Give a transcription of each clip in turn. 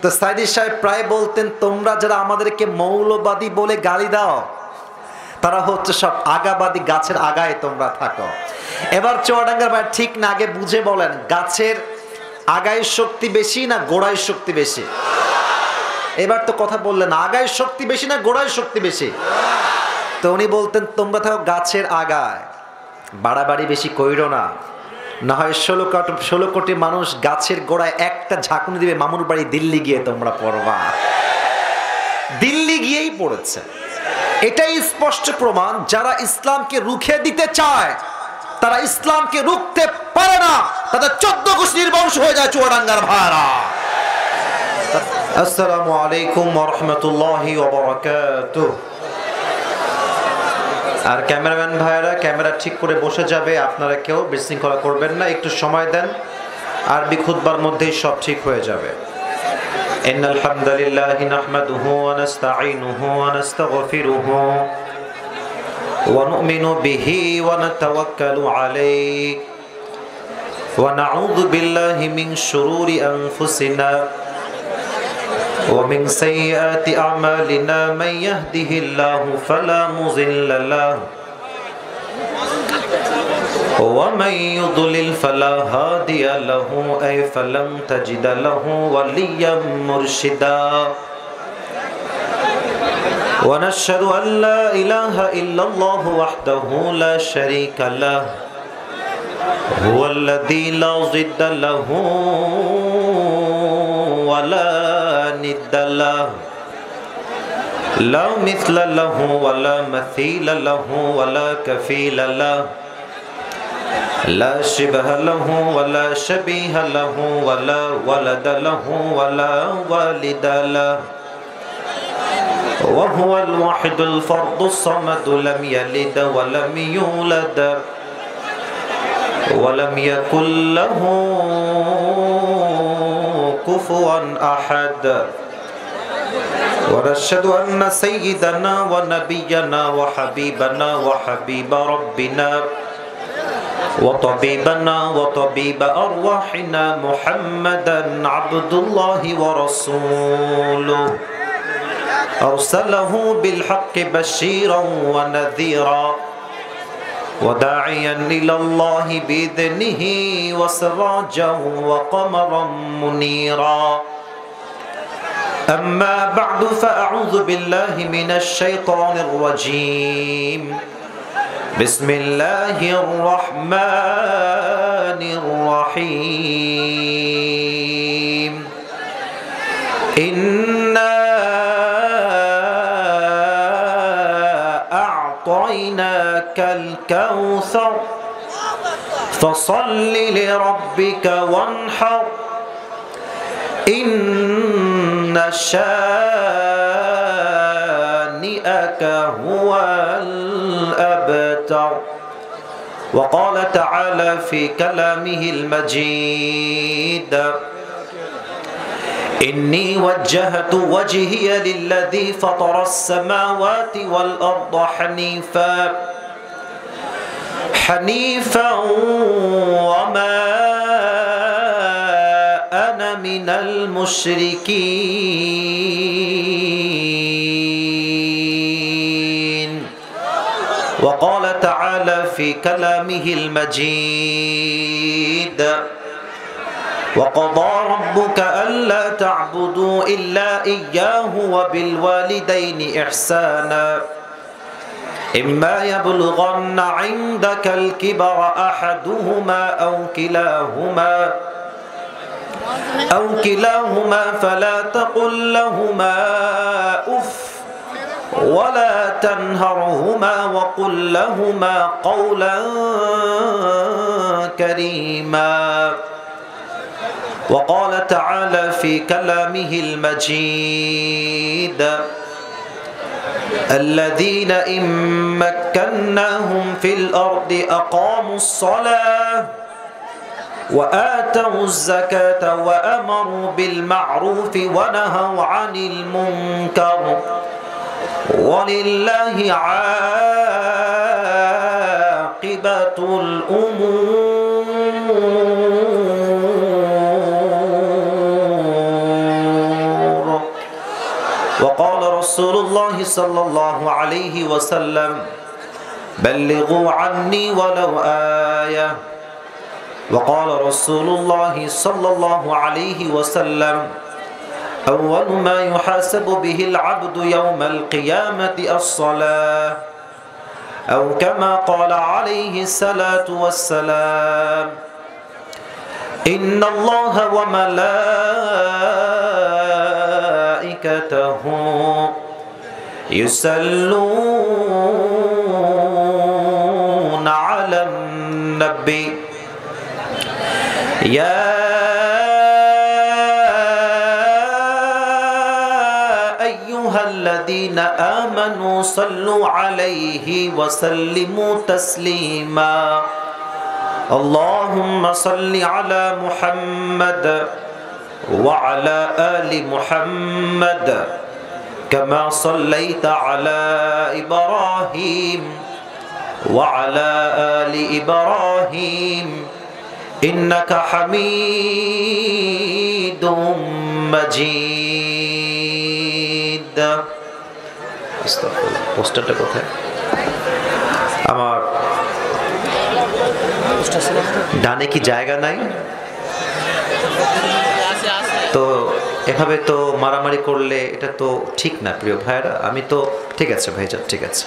তো সাইদি সাহেব প্রায় বলতেন, তোমরা যারা আমাদেরকে মৌলবাদী বলে গালি দাও, তারা হচ্ছে সব আগাবাদী, গাছের আগায় তোমরা থাকো। এবার চুয়াডাঙ্গার ভাই ঠিক না, আগে বুঝে বলেন, গাছের আগায় শক্তি বেশি না গোড়ায় শক্তি বেশি? এবার তো কথা বললেন, আগায় শক্তি বেশি না গোড়ায় শক্তি বেশি? তো উনি বলতেন, তোমরা থাকো গাছের আগায়, বাড়াবাড়ি বেশি কইরো না, না হয় 16 কোটি মানুষ গাছের গোড়ায় একটা ঝাঁকুনি দিবে, মামুর বাড়ি দিল্লি গিয়ে তোমরা পড়বা। দিল্লি গিয়েই পড়েছে। এটাই স্পষ্ট প্রমাণ, যারা ইসলামকে রুখে দিতে চায় তারা ইসলামকে রুখতে পারে না, তাদের 14 গোষ্ঠীর বংশ হয়ে যায় চুয়াডাঙ্গার ভাইরা। আসসালামু আলাইকুম ওয়া রাহমাতুল্লাহি ওয়া বারাকাতুহু। আর ক্যামেরাম্যান ভাইরা ক্যামেরা ঠিক করে বসে যাবে, আপনারা কেউ বিশৃঙ্খলা করবেন না, একটু সময় দেন, আরবি খুতবার মধ্যেই সব ঠিক হয়ে যাবে। ইন্নাল হামদালিল্লাহি নাহমাদুহু ওয়া নাস্তাঈনুহু ওয়া নাস্তাগফিরুহু ওয়া নু'মিনু বিহি ওয়া নাতাওয়াক্কালু আলাইহি ওয়া নাউযু বিল্লাহি মিন শুরুরি আনফুসিনা ومن سيئات أعمالنا من يهده الله فلا مضل له ومن يضلل فلا هادي له أي فلن تجد له وليا مرشدا ونشهد أن لا إله إلا الله وحده لا شريك له هو الذي لا ضد له ولا ند له لا مثل له ولا مثيل له ولا كفيل له لا شبه له ولا شبيه له ولا ولد له ولا والد له وهو الواحد الفرد الصمد لم يلد ولم يولد ولم يكن له كفوا أحد ونشهد أن سيدنا ونبينا وحبيبنا وحبيب ربنا وطبيبنا وطبيب أرواحنا محمدا عبد الله ورسوله أرسله بالحق بشيرا ونذيرا وداعيا إلى الله بإذنه وسراجا وقمرا منيرا أما بعد فأعوذ بالله من الشيطان الرجيم بسم الله الرحمن الرحيم إنا أعطيناك الكوثر فصل لربك وانحر إن شانئك هو الأبتر وقال تعالى في كلامه المجيد إني وجهت وجهي للذي فطر السماوات والأرض حنيفا وما أنا من المشركين وقال تعالى في كلامه المجيد وقضى ربك ألا تعبدوا إلا إياه وبالوالدين إحسانا إما يبلغن عندك الكبر أحدهما أو كلاهما فلا تقل لهما أف ولا تنهرهما وقل لهما قولا كريما وقال تعالى في كلامه المجيد الذين إن مكناهم في الأرض أقاموا الصلاة وآتوا الزكاة وأمروا بالمعروف ونهوا عن المنكر ولله عاقبة الأمور وقال رسول الله صلى الله عليه وسلم بلغوا عني ولو آية وقال رسول الله صلى الله عليه وسلم أول ما يحاسب به العبد يوم القيامة الصلاة أو كما قال عليه الصلاة والسلام إن الله وملائكته يصلون على النبي يا أيها الذين آمنوا صلوا عليه وسلموا تسليما اللهم صل على محمد وعلى آل محمد كما صليت على إبراهيم وعلى آل إبراهيم إنك حميد مجيد পোস্টারটা কোথায় আমার ডানে কি জায়গা নাই তো এভাবে তো মারামারি করলে এটা তো ঠিক না প্রিয় ভাইরা আমি তো ঠিক আছে ভাইজান ঠিক আছে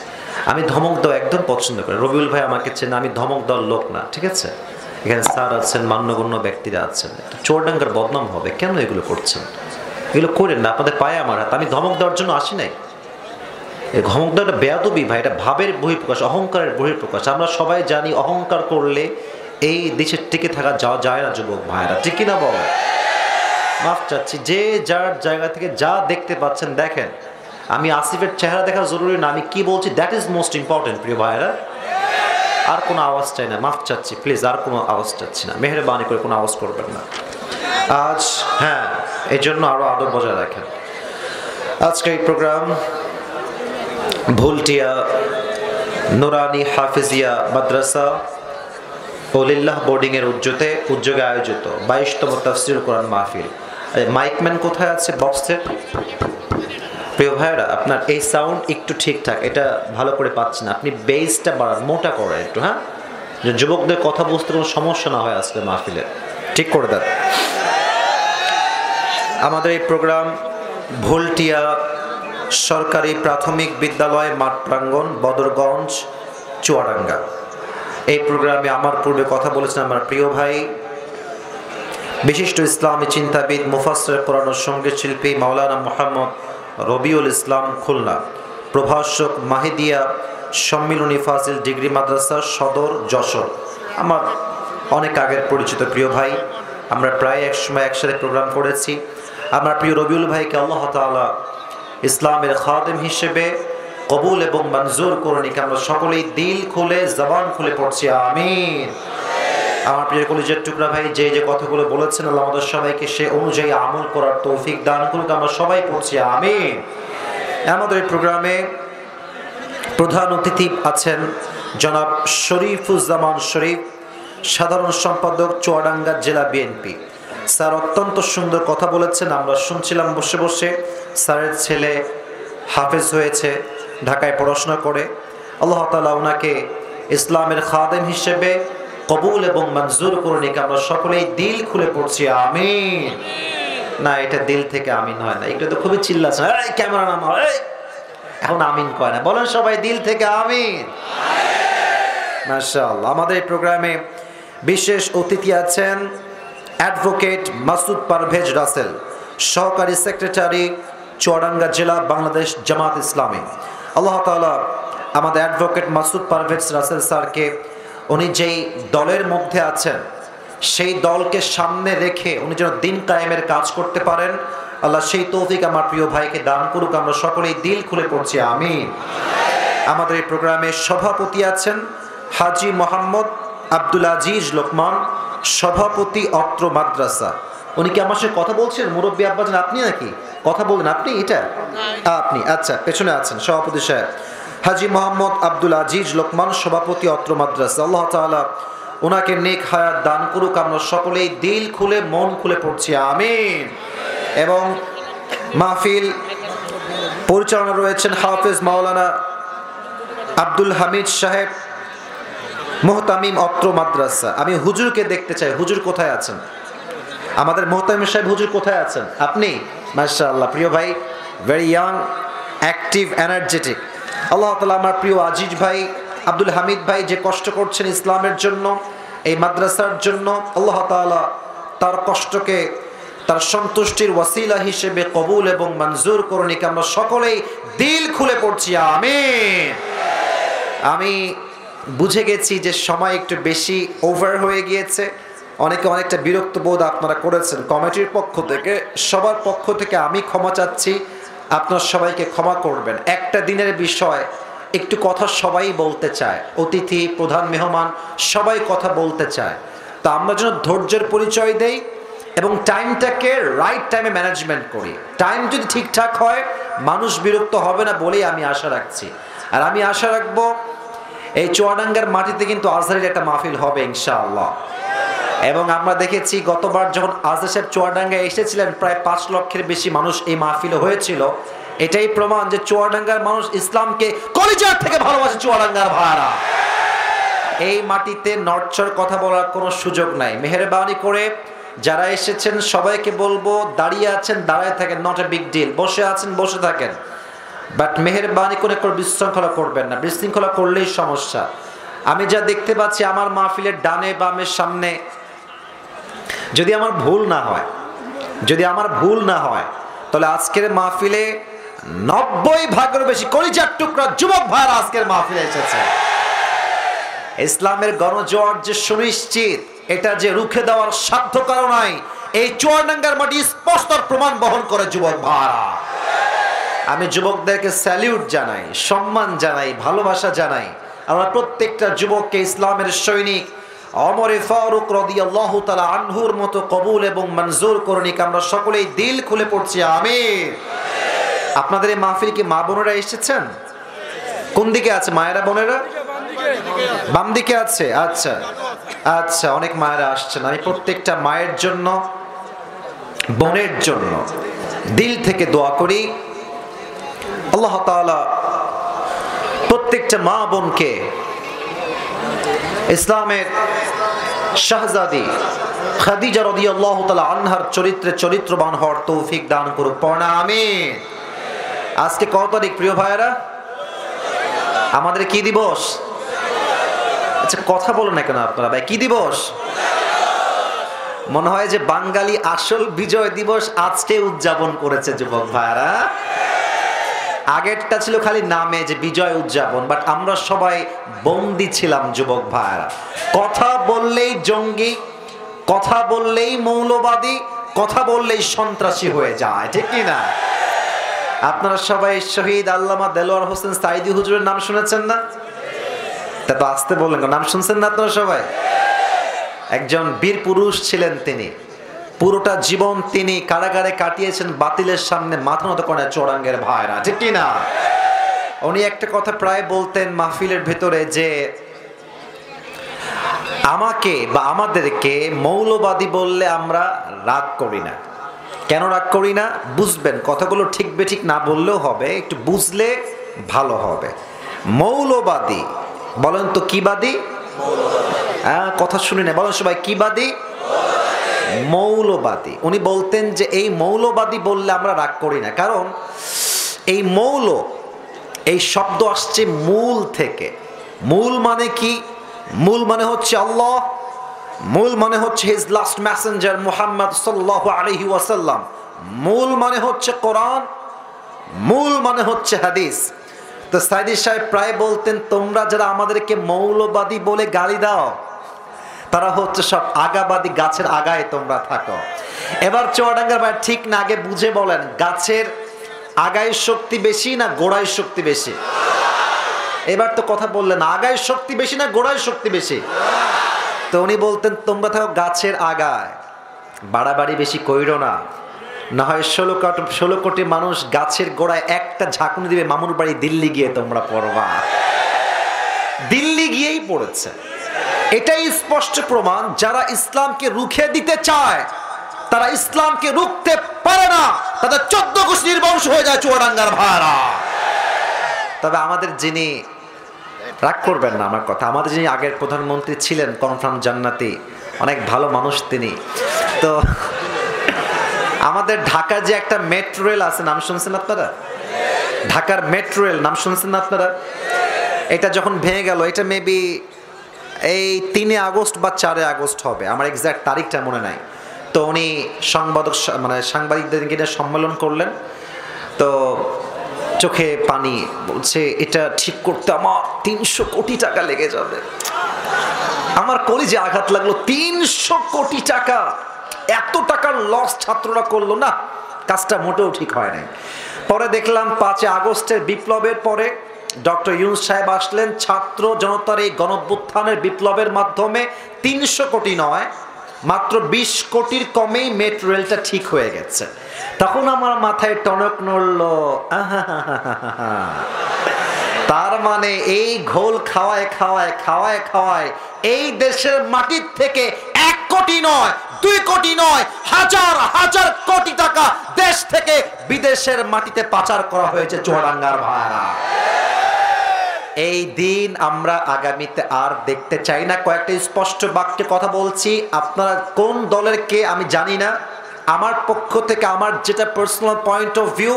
আমি ধমক দাও একদম পছন্দ করি রবিউল ভাই আমাকে চেন আমি ধমক দেওয়ার লোক না ঠিক আছে এখানে স্যার আছেন মান্যগণ্য ব্যক্তিরা আছেন চোরডাঙ্গার বদনাম হবে কেন এগুলো করছেন এগুলো করেন না আপনাদের পায়ে আমার হাত আমি ধমক দেওয়ার জন্য আসি নাই এই ধমক দেওয়াটা বেয়াদবি ভাই এটা ভাবের বহিঃপ্রকাশ অহংকারের বহিঃপ্রকাশ আমরা সবাই জানি অহংকার করলে এই দেশের টিকে থাকা যাওয়া যায় না যুবক ভাইরা ঠিক কিনা বলো মাফ চাচ্ছি যে যার জায়গা থেকে যা দেখতে পাচ্ছেন দেখেন আমি আসিফের চেহারা দেখা জরুরি না আমি কি বলছি দ্যাট ইজ মোস্ট ইম্পর্টেন্ট প্রিয় ভাইরা আর কোনো আওয়াজ চাই না মাফ চাচ্ছি প্লিজ আর কোনো আওয়াজ চাচ্ছি না মেহেরবানি করে কোনো আওয়াজ করবেন না আজ হ্যাঁ এই জন্য আরও আদব বজায় রাখেন আজকে এই প্রোগ্রাম ভুলটিয়া নুরানি হাফিজিয়া মাদ্রাসা ওলিল্লাহ বোর্ডিংয়ের উদ্যোগে আয়োজিত 22তম তাফসীরুল কোরআন মাহফিল মাইকম্যান কোথায় আছে বক্সের প্রিয় ভাইরা আপনার এই সাউন্ড একটু ঠিকঠাক এটা ভালো করে পাচ্ছেন আপনি বেসটা বাড়ান মোটা করেন একটু হ্যাঁ যে যুবকদের কথা বুঝতে কোনো সমস্যা না হয় আজকে মাহফিলে ঠিক করে দেন আমাদের এই প্রোগ্রাম ভুলটিয়া সরকারি প্রাথমিক বিদ্যালয় মাঠ প্রাঙ্গণ বদরগঞ্জ চুয়াডাঙ্গা এই প্রোগ্রামে আমার পূর্বে কথা বলেছেন আমার প্রিয় ভাই বিশিষ্ট ইসলামী চিন্তাবিদ মুফাসসির কোরআন ও সঙ্গীত শিল্পী মাওলানা মুহাম্মদ রবিউল ইসলাম খুলনা প্রভাষক মাহিদিয়া সম্মিলনী ফাজিল ডিগ্রি মাদ্রাসা সদর যশোর আমার অনেক আগের পরিচিত প্রিয় ভাই আমরা প্রায় এক সময় একসাথে প্রোগ্রাম করেছি আমার প্রিয় রবিউল ভাইকে আল্লাহ তাআলা ইসলামের খাদেম হিসেবে কবুল এবং মঞ্জুর করুন আমরা সকলেই দিল খুলে জবান খুলে পড়ছি আমিন আমার প্রিয় কলিজার টুকরা ভাই যে যে কথাগুলো বলেছেন আল্লাহ আমাদের সবাইকে সে অনুযায়ী আমল করার তৌফিক দান করুক আমরা সবাই পড়ছি আমিন আমাদের এই প্রোগ্রামে প্রধান অতিথি আছেন জনাব শরীফুজ্জামান শরীফ সাধারণ সম্পাদক চুয়াডাঙ্গা জেলা বিএনপি স্যার অত্যন্ত সুন্দর কথা বলেছেন আমরা শুনছিলাম বসে বসে স্যারের ছেলে হাফেজ হয়েছে ঢাকায় পড়াশোনা করে আল্লাহ তাআলা ওনাকে ইসলামের খাদেম হিসেবে কবুল এবং মঞ্জুর করুন আমরা সকলেই দিল খুলে পড়ছি আমিন না এটা দিল থেকে আমিন হয় না এটা তো খুবই চিল্লাছে এই ক্যামেরা নামাও এই এখন আমিন কয় না বলেন সবাই দিল থেকে আমিন মাশাআল্লাহ আমাদের এই প্রোগ্রামে বিশেষ অতিথি আছেন অ্যাডভোকেট মাসুদ পারভেজ রাসেল সহকারী সেক্রেটারি চুয়াডাঙ্গা জেলা বাংলাদেশ জামাত ইসলামী আল্লাহ তাআলা আমাদের অ্যাডভোকেট মাসুদ পারভেজ রাসেল স্যারকে উনি যেই দলের মধ্যে আছেন সেই দলকে সামনে রেখে উনি যেন দিন কায়েমের কাজ করতে পারেন আল্লাহ সেই তৌফিক আমার প্রিয় ভাইকে দান করুক আমরা সকলেই দিল খুলে পড়ছি আমিন আমাদের এই প্রোগ্রামে সভাপতি আছেন হাজী মোহাম্মদ আব্দুল আজিজ লোকমান সভাপতি অত্র মাদ্রাসা উনি কি আমার সাথে কথা বলছেন মুরব্বী আব্বাজান আপনি নাকি কথা বলবেন আপনি এটা আপনি আচ্ছা পেছনে আছেন সভাপতি সাহেব হাজী মোহাম্মদ আব্দুল আজিজ লোকমান সভাপতি অত্র মাদ্রাসা আল্লাহ তাআলা ওনাকে নেক হায়াত দান করুক আমরা সকলেই দিল খুলে মন খুলে পড়ছি আমিন এবং মাহফিল পরিচালনা রয়েছেন হাফেজ মাওলানা আব্দুল হামিদ সাহেব, মুহতামিম অত্র মাদ্রাসা। আমি হুজুরকে দেখতে চাই, হুজুর কোথায় আছেন? আমাদের মুহতামিম সাহেব হুজুর কোথায় আছেন? আপনি? মাশাআল্লাহ, প্রিয় ভাই, ভেরি ইয়াং, অ্যাক্টিভ, এনার্জেটিক। আল্লাহ তাআলা আমার প্রিয় আজিজ ভাই আব্দুল হামিদ ভাই যে কষ্ট করছেন ইসলামের জন্য, এই মাদ্রাসার জন্য, আল্লাহ তাআলা তার কষ্টকে তার সন্তুষ্টির ওয়াসিলা হিসেবে কবুল এবং মঞ্জুর করুন। আমরা সকলেই দিল খুলে পড়ছি আমিন। আমি বুঝে গেছি যে সময় একটু বেশি ওভার হয়ে গিয়েছে, অনেকে অনেকটা বিরক্ত বোধ আপনারা করেছেন। কমিটির পক্ষ থেকে, সবার পক্ষ থেকে আমি ক্ষমা চাচ্ছি, আপনারা সবাইকে ক্ষমা করবেন। একটা দিনের বিষয়, একটু কথা সবাই বলতে চায়, অতিথি, প্রধান মেহমান সবাই কথা বলতে চায়। তো আমরা যেন ধৈর্যের পরিচয় দেই এবং টাইমটাকে রাইট টাইমে ম্যানেজমেন্ট করি। টাইম যদি ঠিকঠাক হয় মানুষ বিরক্ত হবে না বলেই আমি আশা রাখছি। আর আমি আশা রাখবো এই চুয়াডাঙ্গার মাটিতে কিন্তু আজহারের একটা মাহফিল হবে ইনশাআল্লাহ। এবং আমরা দেখেছি গতবার যখন আজহার সাহেব চুয়াডাঙ্গায় এসেছিলেন প্রায় 5 লক্ষের বেশি মানুষ এই মাহফিলে হয়েছিল। এটাই প্রমাণ যে চুয়াডাঙ্গার মানুষ ইসলামকে কলিজার থেকে ভালোবাসে। চুয়াডাঙ্গার ভাড়া এই মাটিতে নড়চড় কথা বলার কোনো সুযোগ নাই। মেহেরবানি করে যারা এসেছেন সবাইকে বলবো, দাঁড়িয়ে আছেন দাঁড়ায় থাকেন, নট এ বিগ ডিল। বসে আছেন বসে থাকেন, বাট মেহেরবানি করে বিশৃঙ্খলা করবেন না, বিশৃঙ্খলা করলেই সমস্যা। আমি যা দেখতে পাচ্ছি আমার মাহফিলের ডানে বামের সামনে, যদি আমার ভুল না হয় তাহলে আজকের মাহফিলে 90% বেশি কলিজার টুকরা যুবক ভাইরা আজকের মাহফিলে এসেছে। ইসলামের গণজোয়ার যে সুনিশ্চিত, এটা যে রুখে দেওয়ার সাধ্য কারো নাই, এই চুয়াডাঙ্গার মাটি স্পষ্ট প্রমাণ বহন করে যুবক ভাইরা। আমি যুবকদেরকে স্যালিউট জানাই, সম্মান জানাই, ভালোবাসা জানাই। আমরা প্রত্যেকটা যুবককে ইসলামের সৈনিক ওমরে ফারুক রাদিয়াল্লাহু তাআলা আনহুর মতো কবুল এবং মঞ্জুর করুন। আমরা সকলেই দিল খুলে পড়ছি আমিন। আপনাদের এই মাহফিল কি মা বোনেরা এসেছেন? কোন দিকে আছে মায়েরা বোনেরা? বাম দিকে আছে। আচ্ছা আচ্ছা, অনেক মায়েরা আসছেন। আমি প্রত্যেকটা মায়ের জন্য, বোনের জন্য দিল থেকে দোয়া করি, আল্লাহ তাআলা প্রত্যেকটা মা বোনকে ইসলামের শাহজাদি খাদিজা রাদিয়াল্লাহু তাআলা আনহার চরিত্রে চরিত্রবান হওয়ার তৌফিক দান করুক। পড়া আমিন। আজকে কত তারিখ প্রিয় ভাইয়েরা? আমাদের কি দিবস? আচ্ছা কথা বলো না কেন আপনারা ভাই, কি দিবস? মনে হয় যে বাঙালি আসল বিজয় দিবস আজকে উদযাপন করেছে যুবক ভাইয়েরা। আগেরটা ছিল খালি নামে যে বিজয় উদযাপন, বাট আমরা সবাই বন্দী ছিলাম যুবক ভাইয়েরা। কথা বললেই জঙ্গি, কথা বললেই মৌলবাদী, কথা বললেই সন্ত্রাসী হয়ে যায়, ঠিক কি না? আপনারা সবাই শহীদ আল্লামা দেলোয়ার হোসেন সাইদি হুজুরের নাম শুনেছেন না? তা তো আসতে বললেন, নাম শুনছেন না আপনারা সবাই? একজন বীর পুরুষ ছিলেন তিনি। পুরোটা জীবন তিনি কারাগারে কাটিয়েছেন, বাতিলের সামনে মাথা নত করে চুয়াডাঙ্গার ভাইরা, ঠিক কি না? উনি একটা কথা প্রায় বলতেন মাহফিলের ভেতরে যে আমাকে বা আমাদেরকে মৌলবাদী বললে আমরা রাগ করি না। কেন রাগ করি না? বুঝবেন, কথাগুলো ঠিক বেঠিক না বললেও হবে, একটু বুঝলে ভালো হবে। মৌলবাদী বলেন তো কি বাদী? হ্যাঁ, কথা শুনি না, বলেন সবাই কি বাদী? মৌলবাদী। উনি বলতেন যে এই মৌলবাদী বললে আমরা রাগ করি না, কারণ এই মৌল, এই শব্দ আসছে মূল থেকে। মূল মানে কি? মূল মানে হচ্ছে আল্লাহ, মূল মানে হচ্ছে হিজ লাস্ট মেসেঞ্জার মুহাম্মদ সাল্লাল্লাহু আলাইহি ওয়াসাল্লাম, মূল মানে হচ্ছে কোরআন, মূল মানে হচ্ছে হাদিস। তো সাইদি সাহেব প্রায় বলতেন তোমরা যারা আমাদেরকে মৌলবাদী বলে গালি দাও তারা হচ্ছে সব আগাবাদী, গাছের আগায় তোমরা থাকো। এবার চুয়াডাঙ্গার ভাই ঠিক না, আগে বুঝে বলেন, গাছের আগায় শক্তি বেশি না গোড়ায় শক্তি বেশি? এবার তো কথা বললেন, আগায় শক্তি বেশি না গোড়ায় শক্তি বেশি? তো উনি বলতেন তোমরা থাকো গাছের আগায়, বাড়াবাড়ি বেশি কইরো না, না হয় 16 কোটি মানুষ গাছের গোড়ায় একটা ঝাঁকুনি দিবে, মামুর বাড়ি দিল্লি গিয়ে তোমরা পড়বা। দিল্লি গিয়েই পড়েছে। এটাই স্পষ্ট প্রমাণ, যারা ইসলামকে রুখে দিতে চায় তারা ইসলামকে রুখতে পারে না। তাদের 14 গোষ্ঠীর বংশ হয়ে যায় চুয়াডাঙ্গার ভাড়া। তবে আমাদের যিনি, রাগ করবেন না আমার কথা, আমাদের যিনি আগের প্রধানমন্ত্রী ছিলেন কনফার্ম জান্নাতি, অনেক ভালো মানুষ তিনি। তো আমাদের ঢাকার যে একটা মেট্রো রেল আছে, নাম শুনছেন আপনারা? ঢাকার মেট্রো রেল নাম শুনছেন না আপনারা? এটা যখন ভেঙে গেল, এটা মেবি এই 3 আগস্ট বা 4 আগস্ট হবে, আমার এক্সাক্ট তারিখটা মনে নাই। তো উনি সাংবাদিকদের নিয়ে সম্মেলন করলেন, তো চোখে পানি, বলছে এটা ঠিক করতে আমার 300 কোটি টাকা লেগে যাবে। আমার কলিজে আঘাত লাগলো, 300 কোটি টাকা, এত টাকার লস ছাত্ররা করলো না, কাজটা মোটেও ঠিক হয় নাই। পরে দেখলাম 5 আগস্টের বিপ্লবের পরে ডক্টর ইউনূস সাহেব আসলেন, ছাত্র জনতার এই গণঅভ্যুত্থানের বিপ্লবের মাধ্যমে 300 কোটি নয়, মাত্র 20 কোটির কমেই মেট্রো রেলটা ঠিক হয়ে গেছে। তখন আমার মাথায় টনক নড়ল, তার মানে এই ঘোল খাওয়ায় খাওয়ায় খাওয়ায় খাওয়ায় এই দেশের মাটির থেকে 1 কোটি নয়, 2 কোটি নয়, হাজার হাজার কোটি টাকা দেশ থেকে বিদেশের মাটিতে পাচার করা হয়েছে চুয়াডাঙ্গার ভাড়া। এই দিন আমরা আগামীতে আর দেখতে চাই না। কয়েকটা স্পষ্ট বাক্যে কথা বলছি, আপনারা কোন দলের কে আমি জানি না, আমার পক্ষ থেকে আমার যেটা personal point of view,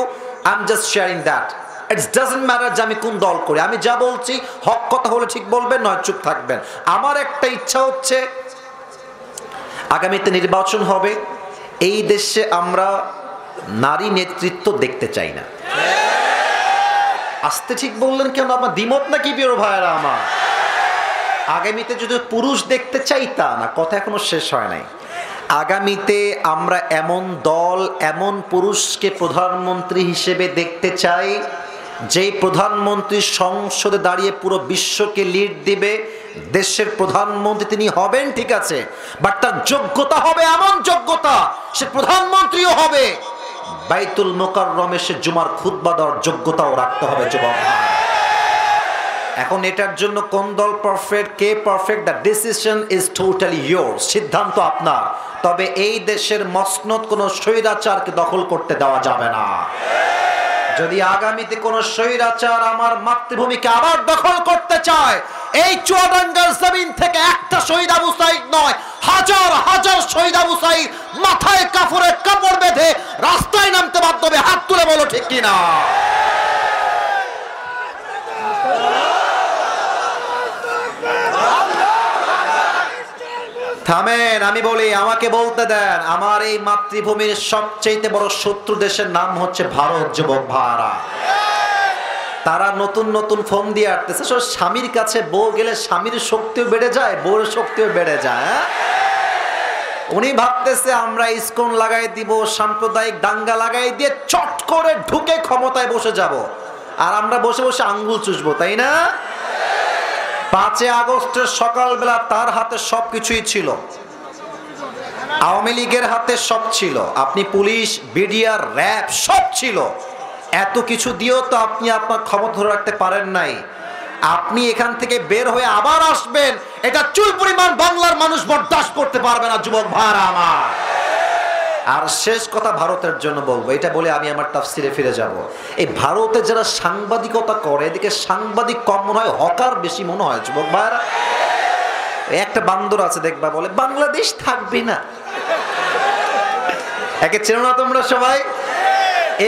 I am just sharing that. It's doesn't matter যে আমি কোন দল করি, আমি যা বলছি হক কথা হলে ঠিক বলবেন, নয় চুপ থাকবেন। আমার একটা ইচ্ছা হচ্ছে আগামীতে নির্বাচন হবে, এই দেশে আমরা নারী নেতৃত্ব দেখতে চাই না। আসতে ঠিক বললেন কেন? আমার দ্বিমত নাকি প্রিয় ভাইয়েরা আমার? আগামীতে যদি পুরুষ দেখতে চাই তা না, কথা এখনো শেষ হয় নাই। আগামীতে আমরা এমন দল, এমন পুরুষকে প্রধানমন্ত্রী হিসেবে দেখতে চাই, যেই প্রধানমন্ত্রী সংসদে দাঁড়িয়ে পুরো বিশ্বকে লিড দিবে। দেশের প্রধানমন্ত্রী তিনি হবেন ঠিক আছে, বাট তার যোগ্যতা হবে এমন যোগ্যতা, সে প্রধানমন্ত্রীও হবে, বাইতুল মুকাররমে সে জুমার খুতবা দেওয়ার যোগ্যতাও রাখতে হবে যুবক। এখন এটার জন্য কোন দল perfect, K perfect, the decision is totally yours, সিদ্ধান্ত আপনার। তবে এই দেশের মসনদ কোনো স্বৈরাচারকে দখল করতে দেওয়া যাবে না। যদি আগামীতে কোনো স্বৈরাচার আমার মাতৃভূমিকে আবার দখল করতে চায়, এই চুয়াডাঙ্গার জমিন থেকে একটা শহীদ আবু সাঈদ নয়, হাজার হাজার শহীদ আবু সাঈদ মাথায় কাপড়ের কাপড় বেঁধে রাস্তায় নামতে বাধ্য হবে। হাত তুলে বলো ঠিক কিনা? থামেন, আমি বলি, আমাকে বলতে দেন। আমার এই মাতৃভূমির সবচেয়ে বড় শত্রু দেশের নাম হচ্ছে ভারত। যুবক ভাড়া, তারা নতুন নতুন ফোন দিয়ে আসতেছে, স্বামীর কাছে বউ গেলে স্বামীর শক্তিও বেড়ে যায়, বউর শক্তিও বেড়ে যায়। উনি ভাবতেছে আমরা ইসকন লাগাই দিব, সাম্প্রদায়িক দাঙ্গা লাগাই দিয়ে চট করে ঢুকে ক্ষমতায় বসে যাব, আর আমরা বসে বসে আঙ্গুল চুষবো, তাই না? 5 আগস্টের সকালবেলা তার হাতে সবকিছুই ছিল, আওয়ামী লীগের হাতে সব ছিল, আপনি পুলিশ, বিডিআর, র্যাব সব ছিল। এত কিছু দিয়েও তো আপনি আপনার ক্ষমতা ধরে রাখতে পারেন নাই। আপনি এখান থেকে বের হয়ে আবার আসবেন, এটা চুল পরিমাণ বাংলার মানুষ বরদাস্ত করতে পারবে না যুবক ভাইরা আমার। আর শেষ কথা ভারতের জন্য বলবো, এটা বলে আমি আমার তাফসিরে ফিরে যাব। এই ভারতে যারা সাংবাদিকতা করে, এদিকে সাংবাদিক কম মনে হয়, হকার বেশি মনে হয় যুবক ভাইরা। একটা বান্দর আছে দেখবা, বলে বাংলাদেশ থাকবে না। একে চেনো না তোমরা সবাই?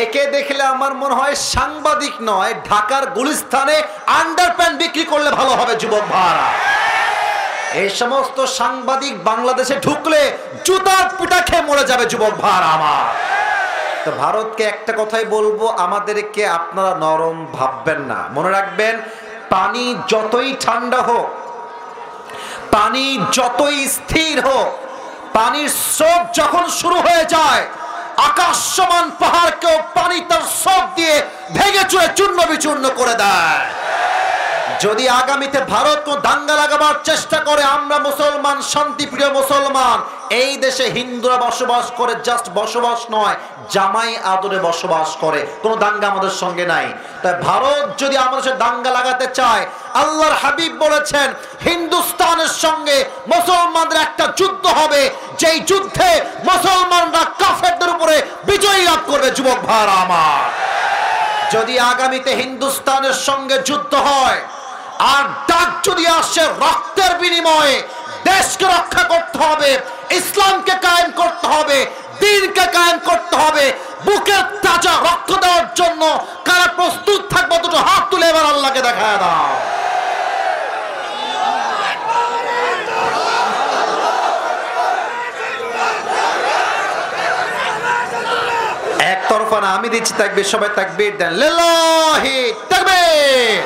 একে দেখলে আমার মনে হয় সাংবাদিক নয়, ঢাকার গুলিস্তানে আন্ডারপ্যান্ট বিক্রি করলে ভালো হবে যুবক ভাইরা। এই সমস্ত সাংবাদিক বাংলাদেশে ঢুকলে জুতার পিটা খেয়ে মরে যাবে যুবক ভাইরা আমার। তো ভারতকে একটা কথাই বলবো, আমাদেরকে আপনারা নরম ভাববেন না। মনে রাখবেন, পানি যতই ঠান্ডা হোক, পানি যতই স্থির হোক, পানির স্রোত যখন শুরু হয়ে যায়, আকাশ সমান পাহাড়কেও পানি তার স্রোত দিয়ে ভেঙে চুরে চূর্ণ বিচূর্ণ করে দেয়। যদি আগামীতে ভারত দাঙ্গা লাগাবার চেষ্টা করে, আমরা মুসলমান, শান্তিপ্রিয় মুসলমান, এই দেশে হিন্দুরা বসবাস করে, জাস্ট বসবাস নয়, জামাই আদরে বসবাস করে, কোনো দাঙ্গা আমাদের সঙ্গে নাই। তাই ভারত যদি আমাদের সাথে দাঙ্গা লাগাতে চায়, আল্লাহর হাবিব বলেছেন হিন্দুস্তানের সঙ্গে মুসলমানদের একটা যুদ্ধ হবে, যেই যুদ্ধে মুসলমানরা কাফেরদের উপরে বিজয় লাভ করবে যুবক ভাইরা আমার। যদি আগামীতে হিন্দুস্তানের সঙ্গে যুদ্ধ হয় আর ডাক যদি আসে রক্তের বিনিময়ে, দেশকে রক্ষা করতে হবে, ইসলামকে কায়েম করতে হবে, দ্বীনকে কায়েম করতে হবে, বুকের তাজা রক্ত দেওয়ার জন্য কারা প্রস্তুত থাকবে? দুটো হাত তুলে এবার আল্লাহকে দেখায় দাও। একতরফা না, আমি দিচ্ছি তাকবীর, সবাই তাকবীর দেন। লিল্লাহি তাকবীর।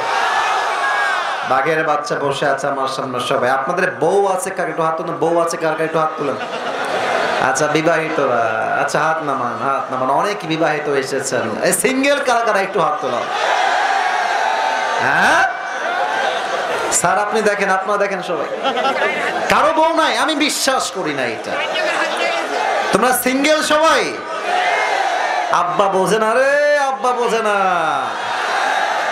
বাঘের বাচ্চা বসে আছে আমার সামনে সবাই। আপনাদের বউ আছে কার? একটু হাত তুলেন। বউ আছে কার? একটু হাত তুলেন। আচ্ছা বিবাহিতরা, আচ্ছা হাত নামান, হাত নামান। অনেক বিবাহিত এসেছেন। এই সিঙ্গেল কারা কারা? একটু হাত তোলো। হ্যাঁ স্যার আপনি দেখেন, আপনারা দেখেন সবাই। কারো বউ নাই? আমি বিশ্বাস করি না এটা। তোমরা সিঙ্গেল সবাই? আব্বা বোঝে না রে, আব্বা বোঝে না।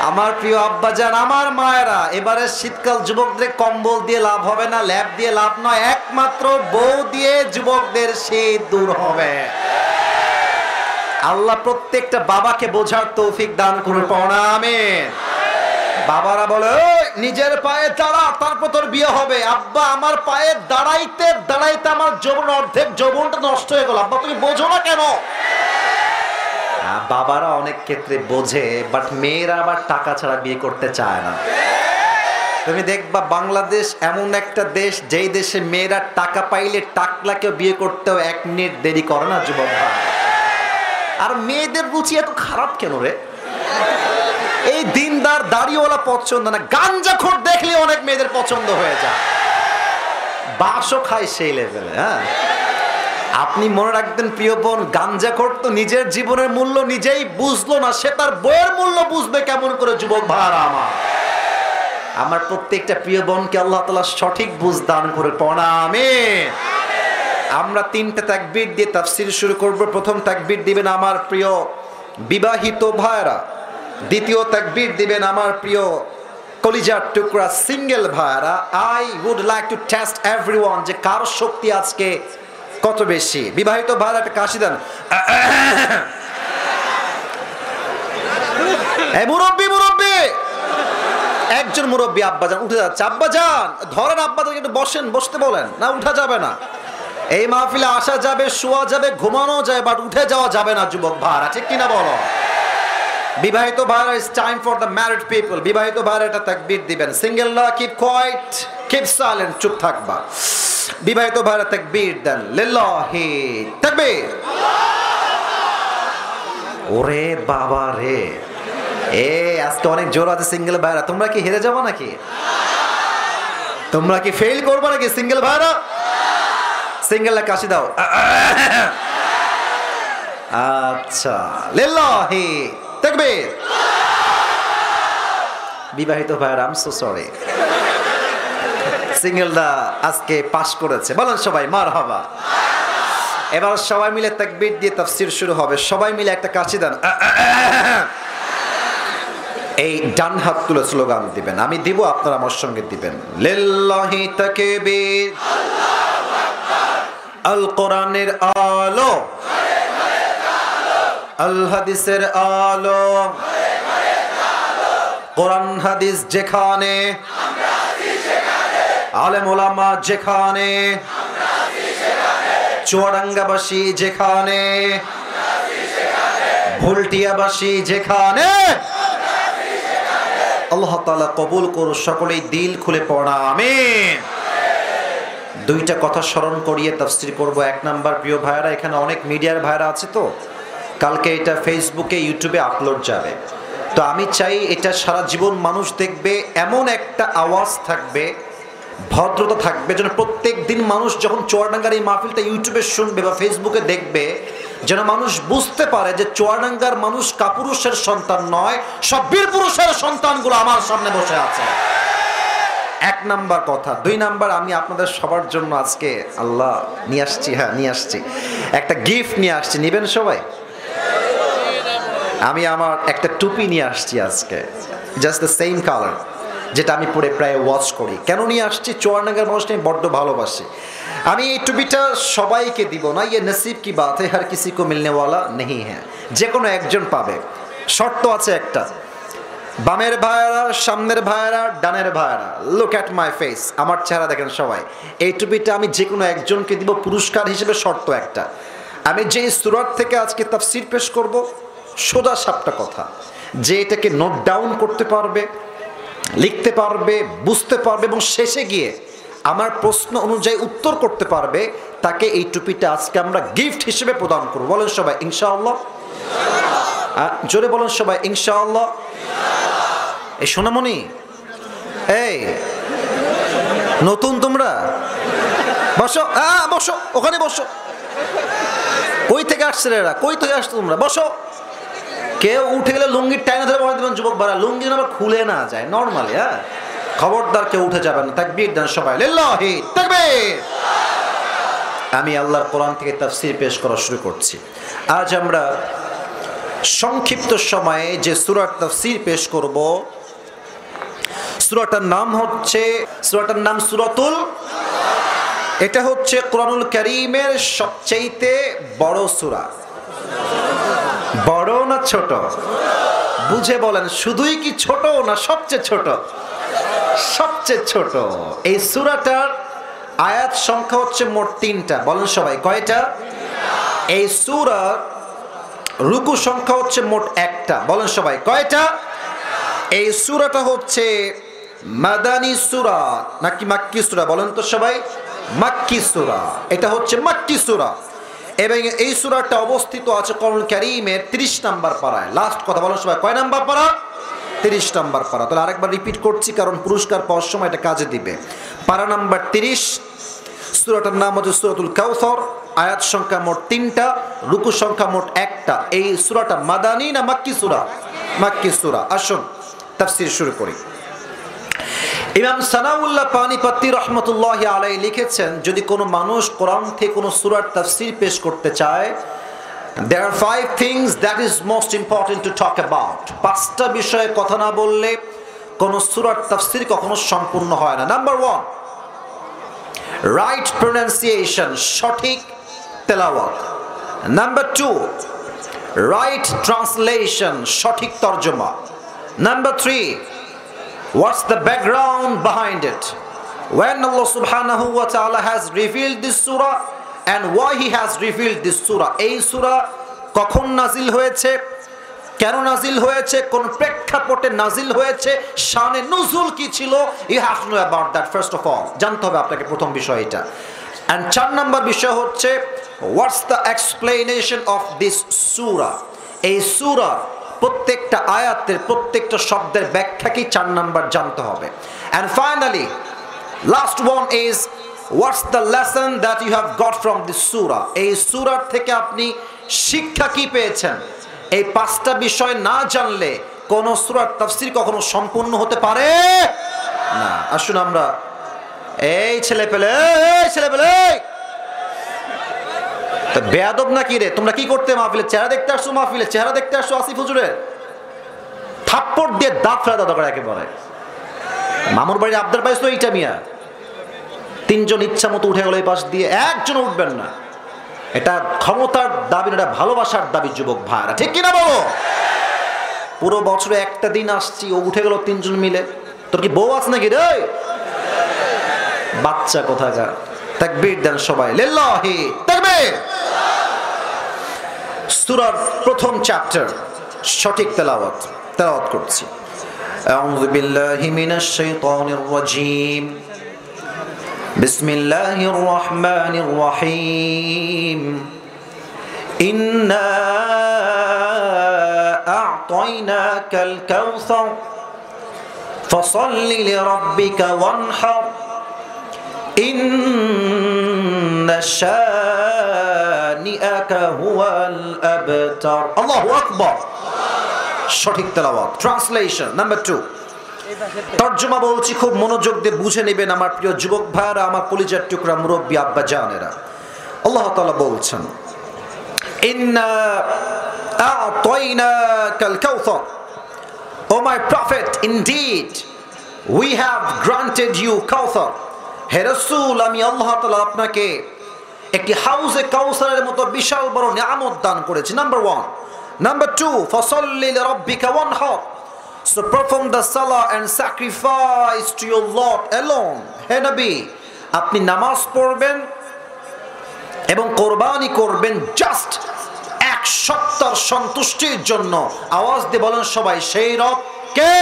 আমার প্রিয় আব্বা জান, আমার মায়েরা, এবারে শীতকাল যুবকদের কম্বল দিয়ে লাভ হবে না, ল্যাব দিয়ে লাভ নয়, একমাত্র বউ দিয়ে যুবকদের শীত দূর হবে। আল্লাহ প্রত্যেকটা বাবাকে বোঝার তৌফিক দান করুন। আমিন। বাবারা বলে নিজের পায়ে দাঁড়া, তারপর তোর বিয়ে হবে। আব্বা আমার পায়ে দাঁড়াইতে দাঁড়াইতে আমার যৌবন, অর্ধেক যৌবনটা নষ্ট হয়ে গেল। আব্বা তুমি বোঝো না কেন? বাবারা অনেক ক্ষেত্রে বোঝে, বাট মেয়েরা আবার টাকা ছাড়া বিয়ে করতে চায় না। তুমি দেখবা বাংলাদেশ এমন একটা দেশ, যেই দেশে মেয়েরা টাকা পাইলে টাকলাকে বিয়ে করতেও 1 মিনিট দেরি করে না যুবক ভাই। আর মেয়েদের রুচি এত খারাপ কেন রে? এই দিনদার দাড়িওয়ালা পছন্দ না, গাঞ্জাখোর দেখলে অনেক মেয়েদের পছন্দ হয়ে যায়। বাসও খায় সেই লেভেলে। হ্যাঁ আপনি মনে রাখবেন প্রিয় বোন, গাঞ্জাখোর তো নিজের জীবনের মূল্য নিজেই বুঝলো না, সে তার বইয়ের মূল্য বুঝবে কেমন করে? যুবক ভাইরা আমার প্রত্যেকটা প্রিয় বোনকে আল্লাহ তাআলা সঠিক বুঝ দান করে পড়া। আমিন। আমরা 3টা তাকবীর দিয়ে তাফসীর শুরু করব। প্রথম তাকবীর দিবেন আমার প্রিয় বিবাহিত ভাইরা, দ্বিতীয় তাকবীর দিবেন আমার প্রিয় কলিজার টুকরা সিঙ্গেল ভাইরা। I would like to test everyone যে কার শক্তি আজকে কত বেশি। বিবাহিত ভাইরা একটা কাশি দেন। এই মুরব্বি, মুরব্বি, একজন মুরব্বি আব্বাজান উঠে যাচ্ছে। আব্বাজান ধরেন, আব্বাজান একটু বসেন, বসতে বলেন না, উঠা যাবে না। এই মাহফিলে আসা যাবে, শোয়া যাবে, ঘুমানো যায়, বাট উঠে যাওয়া যাবে না যুবক ভাইরা, ঠিক কিনা বলো? বিবাহিত ভাইরা, it's time for the married people. বিবাহিত ভাইরা একটা তাকবীর দিবেন। সিঙ্গেলরা কিপ কোয়াইট, কিপ সাইলেন্ট, চুপ থাকবা। বিবাহিত ভাইরা তাকবীর দেন। লিল্লাহি তাকবীর। ওরে বাবা রে, আজকে অনেক জোর আছে সিঙ্গেল ভাইরা। তোমরা কি হেরে যাবো নাকি? তোমরা কি ফেল করবো নাকি সিঙ্গেল ভাইরা? সিঙ্গেলরা কাশি দাও। আচ্ছা লিল্লাহি তাকবীর। বিবাহিত ভাইরা, আই এম সো সরি, সিঙ্গেলরা আজকে পাস করেছে। বলেন সবাই মারহাবা। এবার সবাই মিলে তাকবীর দিয়ে তাফসীর শুরু হবে। সবাই মিলে একটা কাশি দেন। এই ডান হাত তুলে স্লোগান দিবেন। আমি দিব, আপনারা আমার সঙ্গে দিবেন। লিল্লাহি তাকবীর। আল কোরআনের আলো, আল হাদিসের আলো, কোরআন হাদিস যেখানে, আলেম ওলামা যেখানে, চুয়াডাঙ্গাবাসী যেখানে, ভুলটিয়াবাসী যেখানে, আল্লাহ তাআলা কবুল করুন। সকলেই দিল খুলে পড়া আমিন। 2টা কথা স্মরণ করিয়ে তাফসীর করব। 1 নাম্বার, প্রিয় ভাইরা, এখানে অনেক মিডিয়ার ভাইরা আছে, তো কালকে এটা ফেসবুকে, ইউটিউবে আপলোড যাবে। তো আমি চাই এটা সারা জীবন মানুষ দেখবে, এমন একটা আওয়াজ থাকবে, ভদ্রতা থাকবে, যেন প্রত্যেক দিন মানুষ যখন চুয়াডাঙ্গার এই মাহফিলটা ইউটিউবে শুনবে বা ফেসবুকে দেখবে, যেন মানুষ বুঝতে পারে যে চুয়াডাঙ্গার মানুষ কাপুরুষের সন্তান নয়, সব বীর পুরুষের সন্তানগুলো আমার সামনে বসে আছে। 1 নাম্বার কথা। 2 নাম্বার, আমি আপনাদের সবার জন্য আজকে আল্লাহ নিয়ে আসছি, নিয়ে আসছি একটা গিফট নিয়ে আসছি। নিবেন সবাই? আমি আমার একটা টুপি নিয়ে আসছি আজকে, জাস্ট দ্য সেম কালার, যেটা আমি পরে প্রায় ওয়াচ করি। কেন নিয়ে আসছি? চুয়াডাঙ্গার মানুষকে আমি বড্ড ভালোবাসি। আমি এই টুপিটা সবাইকে দিব না, ইয়ে নসিব কি বাত है, हर किसी को मिलने वाला नहीं है। যে কোনো একজন পাবে। শর্ত আছে একটা, বামের ভাইয়েরা, সামনের ভাইয়েরা, ডানের ভাইয়েরা, লুক অ্যাট মাই ফেস, আমার চেহারা দেখেন সবাই। এই টুপিটা আমি যে কোনো একজনকে দিব পুরস্কার হিসেবে। শর্ত একটা, আমি যেই সূরা থেকে আজকে তাফসীর পেশ করব, সোজা সাপটা কথা, যে এটাকে নোট ডাউন করতে পারবে, লিখতে পারবে, বুঝতে পারবে এবং শেষে গিয়ে আমার প্রশ্ন অনুযায়ী উত্তর করতে পারবে, তাকে এই টুপিটা আজকে আমরা গিফট হিসেবে প্রদান করব। বলেন সবাই ইনশাআল্লাহ। জোরে বলেন সবাই ইনশাআল্লাহ। এই সোনামণি, এই নতুন তোমরা বসো, বসো ওখানে বসো। কই থেকে আসছে এরা, কই থেকে আসছো তোমরা? বসো। কেউ উঠে গেলে লুঙ্গির টাইনা ধরে বলে দেবেন যুবক ভাড়া, লুঙ্গি যেন আবার খুলে না যায় নর্মালি। খবরদার কেউ উঠে যাবেন না। তাকবীর দেন সবাই, লিল্লাহি তাকবীর। আমি আল্লাহর কোরআন থেকে তাফসীর পেশ করা শুরু করছি। আজ আমরা সংক্ষিপ্ত সময়ে যে সূরার তাফসীর পেশ করব, সূরাটার নাম হচ্ছে, সূরাটার নাম সূরাতুল, এটা হচ্ছে কোরআনুল কারীমের সবচেয়ে বড় সূরা। বড় না ছোট? বুঝে বলেন, শুধুই কি ছোট না সবচেয়ে ছোট? সবচেয়ে ছোট। এই সূরাটার আয়াত সংখ্যা হচ্ছে মোট 3টা। বলেন সবাই কয়টা? এই সূরার রুকু সংখ্যা হচ্ছে মোট 1টা। বলেন সবাই কয়টা? এই সূরাটা হচ্ছে মাদানী সূরা নাকি মাক্কি সূরা? বলেন তো সবাই। মাক্কি সূরা। এটা হচ্ছে মাক্কি সূরা এবং এই সূরাটা অবস্থিত আছে কোরআনুল কারীমের 30 নম্বর পারায়। লাস্ট কথা বলেন সবাই, কয় নাম্বার পারা? 30 নম্বর পারা। তাহলে আরেকবার রিপিট করছি, কারণ পুরস্কার পাওয়ার সময় এটা কাজে দিবে। পারা নাম্বার 30, সূরাটার নাম হচ্ছে সূরাতুল কাউসার, আয়াত সংখ্যা মোট 3টা, রুকু সংখ্যা মোট 1টা। এই সূরাটা মাদানী না মাক্কি সূরা? মাক্কি সূরা। আসুন তাফসীর শুরু করি। ইমাম সানাউল্লাহ পানিপত্তি রহমতুল্লাহি আলাইহি লিখেছেন, যদি কোনো মানুষ কোরআন থেকে কোনো সূরার তাফসীর পেশ করতে চায়, there are 5 things that is most important to talk about. 5টা বিষয়ে কথা না বললে কোনো সূরার তাফসীর কখনো সম্পূর্ণ হয় না। নাম্বার 1, রাইট প্রনাউন্সিয়েশন, সঠিক তেলাওয়াত। নাম্বার 2, রাইট ট্রান্সলেশন, সঠিক তরজমা। Number 3, what's the background behind it? When Allah subhanahu wa ta'ala has revealed this surah and why he has revealed this surah. এই সূরা কখন নাজিল হয়েছে, কেন নাজিল হয়েছে, কোন প্রেক্ষাপটে নাজিল হয়েছে, শানে নুজুল কি ছিল, you have to know about that first of all. জানতে হবে আপনাকে প্রথম বিষয় এটা। And 4 নম্বর বিষয় হচ্ছে what's the explanation of this surah. এই সূরা প্রত্যেকটা আয়াতের প্রত্যেকটা শব্দের ব্যাখ্যা কি 4 নাম্বার জানতে হবে। And finally, last one is what's the lesson that you have got from this surah. এই সূরা থেকে আপনি শিক্ষা কি পেয়েছেন? এই 5টা বিষয় না জানলে কোন সূরার তাফসীর কখনো সম্পূর্ণ হতে পারে না। আসুন আমরা, এই ছেলেপেলে তো বেয়াদব নাকি রে? তোমরা কি করতে মাহফিলে? চেহারা দেখতে আসছো? মাহফিলে চেহারা দেখতে আসছো আসিফ হুজুরের? থাপ্পড় দিয়ে দাঁত ফেলা দাও দরকার একেবারে। মামুর বাড়ির আবদার পাইছো এইটা মিয়া? 3 জন ইচ্ছা মতো উঠে গেল এই পাশ দিয়ে, একজন উঠবেন না। এটা ক্ষমতার দাবি না, এটা ভালোবাসার দাবি যুবক ভাইরা, ঠিক কিনা বলো? পুরো বছরে একটা দিন আসছি, ও উঠে গেল 3 জন মিলে। তোর কি বউ আছে নাকি রে? বাচ্চা কোথাকার। তাকবীর দেন সবাই, লিল্লাহি তাকবীর। সূরার প্রথম চ্যাপ্টার, সঠিক তেলাওয়াত করছি। আউযু বিল্লাহি মিনাশ শাইতানির রাজীম। বিসমিল্লাহির রহমানির রহিম। ইন্না আ'তাইনাকাল কাউসার ফাসাল্লি লিরাব্বিকা ওয়ানহার ইন্না শানিআকা হুয়াল আবতার। আল্লাহু আকবার। সঠিক তেলাওয়াত। ট্রান্সলেশন নাম্বার 2, তরজমা বলছি, খুব মনোযোগ দিয়ে বুঝে নেবেন আমার প্রিয় যুবক ভাইরা, আমার কলিজার টুকরা মুরব্বী আব্বা জানেরা। আল্লাহ তাআলা বলছেন, ইন্না আ'তাইনাকাল কাউসার, ও মাই prophet, indeed we have granted you কাউসার। হে রাসূল, আমি আল্লাহ তাআলা আপনাকে একটি হাউজে কাউসারের মতো বিশাল বড় নিয়ামত দান করেছি। Number 1। Number 2, fasalli li rabbika wanhar. So perform the salah and sacrifice to your Lord alone. He Nabi, আপনি নামাজ পড়বেন এবং কোরবানি করবেন জাস্ট এক সত্তার সন্তুষ্টির জন্য। আওয়াজ দিয়ে বলেন সবাই, সেই রব কে?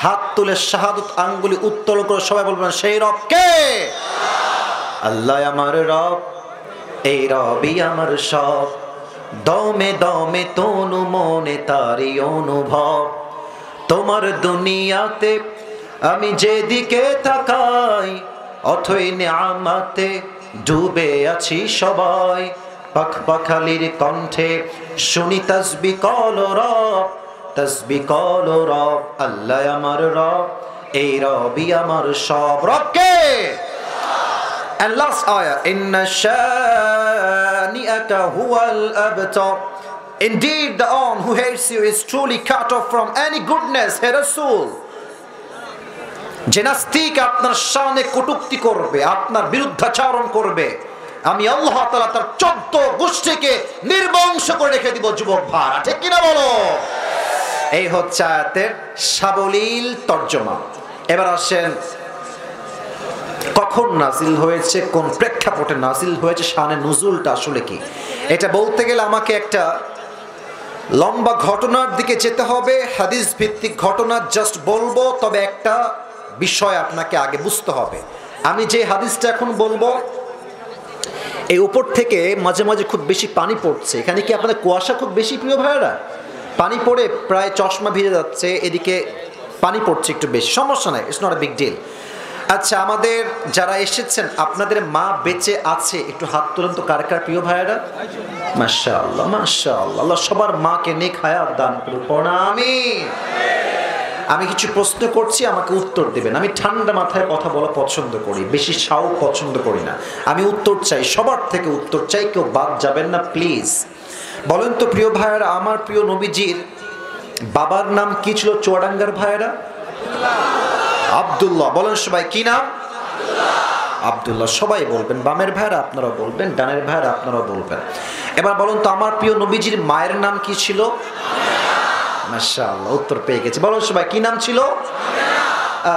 হাত তুলে শাহাদাত আঙ্গুলি উত্তোলন করে সবাই বলবেন, সেই রব কে? আল্লাহ আমার রব, এই রবই আমার সব, দমে দমে তনু মনে তারি অনুভব। তোমার দুনিয়াতে আমি যেদিকে তাকাই, অথই নিয়ামতে ডুবে আছি সবাই। পাখপাখালির কণ্ঠে শুনি তাসবিহ কল রব, তাসবিহ কল রব। আল্লাহ আমার রব, এই রবই আমার সব। রব কে? And last ayah, inna shani'aka huwal abtar. Indeed, the one who hates you is truly cut off from any goodness. He Rasul, যে নাস্তিক আপনার শানে কটূক্তি করবে, আপনার বিরুদ্ধাচরণ করবে, আমি আল্লাহ তাআলা তার 14 গোষ্ঠীকে নির্বংশ করে রেখে দিব। যুবক ভাইরা, ঠিক কিনা বলো? এই হচ্ছে আয়াতের সাবলীল তর্জমা। এবার আসেন, কখন নাজিল হয়েছে, কোন প্রেক্ষাপটে নাজিল হয়েছে, শানে নুজুলটা আসলে কি? এটা বলতে গেলে আমাকে একটা লম্বা ঘটনার দিকে যেতে হবে, হাদিস ভিত্তিক ঘটনা জাস্ট বলবো। তবে একটা বিষয় আপনাকে আগে বুঝতে হবে। আমি যে হাদিসটা এখন বলবো, এই উপর থেকে মাঝে মাঝে খুব বেশি পানি পড়ছে। এখানে কি আপনাদের কুয়াশা খুব বেশি প্রিয় ভাইয়েরা? পানি পড়ে প্রায় চশমা ভিজে যাচ্ছে, এদিকে পানি পড়ছে একটু বেশি, সমস্যা নাই, it's not a big deal. আচ্ছা, আমাদের যারা এসেছেন, আপনাদের মা বেঁচে আছে? একটু হাত তুলেন তো, কার কার প্রিয় ভাইয়েরা? মাশাআল্লাহ মাশাআল্লাহ, আল্লাহ সবার মাকে নেক হায়াত দান করুন, আমিন। আমি কিছু প্রশ্ন করছি, আমাকে উত্তর দেবেন। আমি ঠান্ডা মাথায় কথা বলা পছন্দ করি, বেশি শাউক পছন্দ করি না। আমি উত্তর চাই, সবার থেকে উত্তর চাই, কেউ বাদ যাবেন না প্লিজ। বলেন তো প্রিয় ভাইয়েরা, আমার প্রিয় নবীজির বাবার নাম কি ছিল চুয়াডাঙ্গার ভাইয়েরা? আব্দুল্লাহ। বলেন সবাই, কি নাম? আব্দুল্লাহ। সবাই বলবেন, বামের ভাইয়েরা আপনারা বলবেন, ডানের ভাইয়েরা আপনারা বলবেন। এবার বলুন তো, আমার প্রিয় নবীজির মায়ের নাম কি ছিল? মাশাআল্লাহ, উত্তর পেয়ে গেছে। বলুন সবাই, কি নাম ছিল?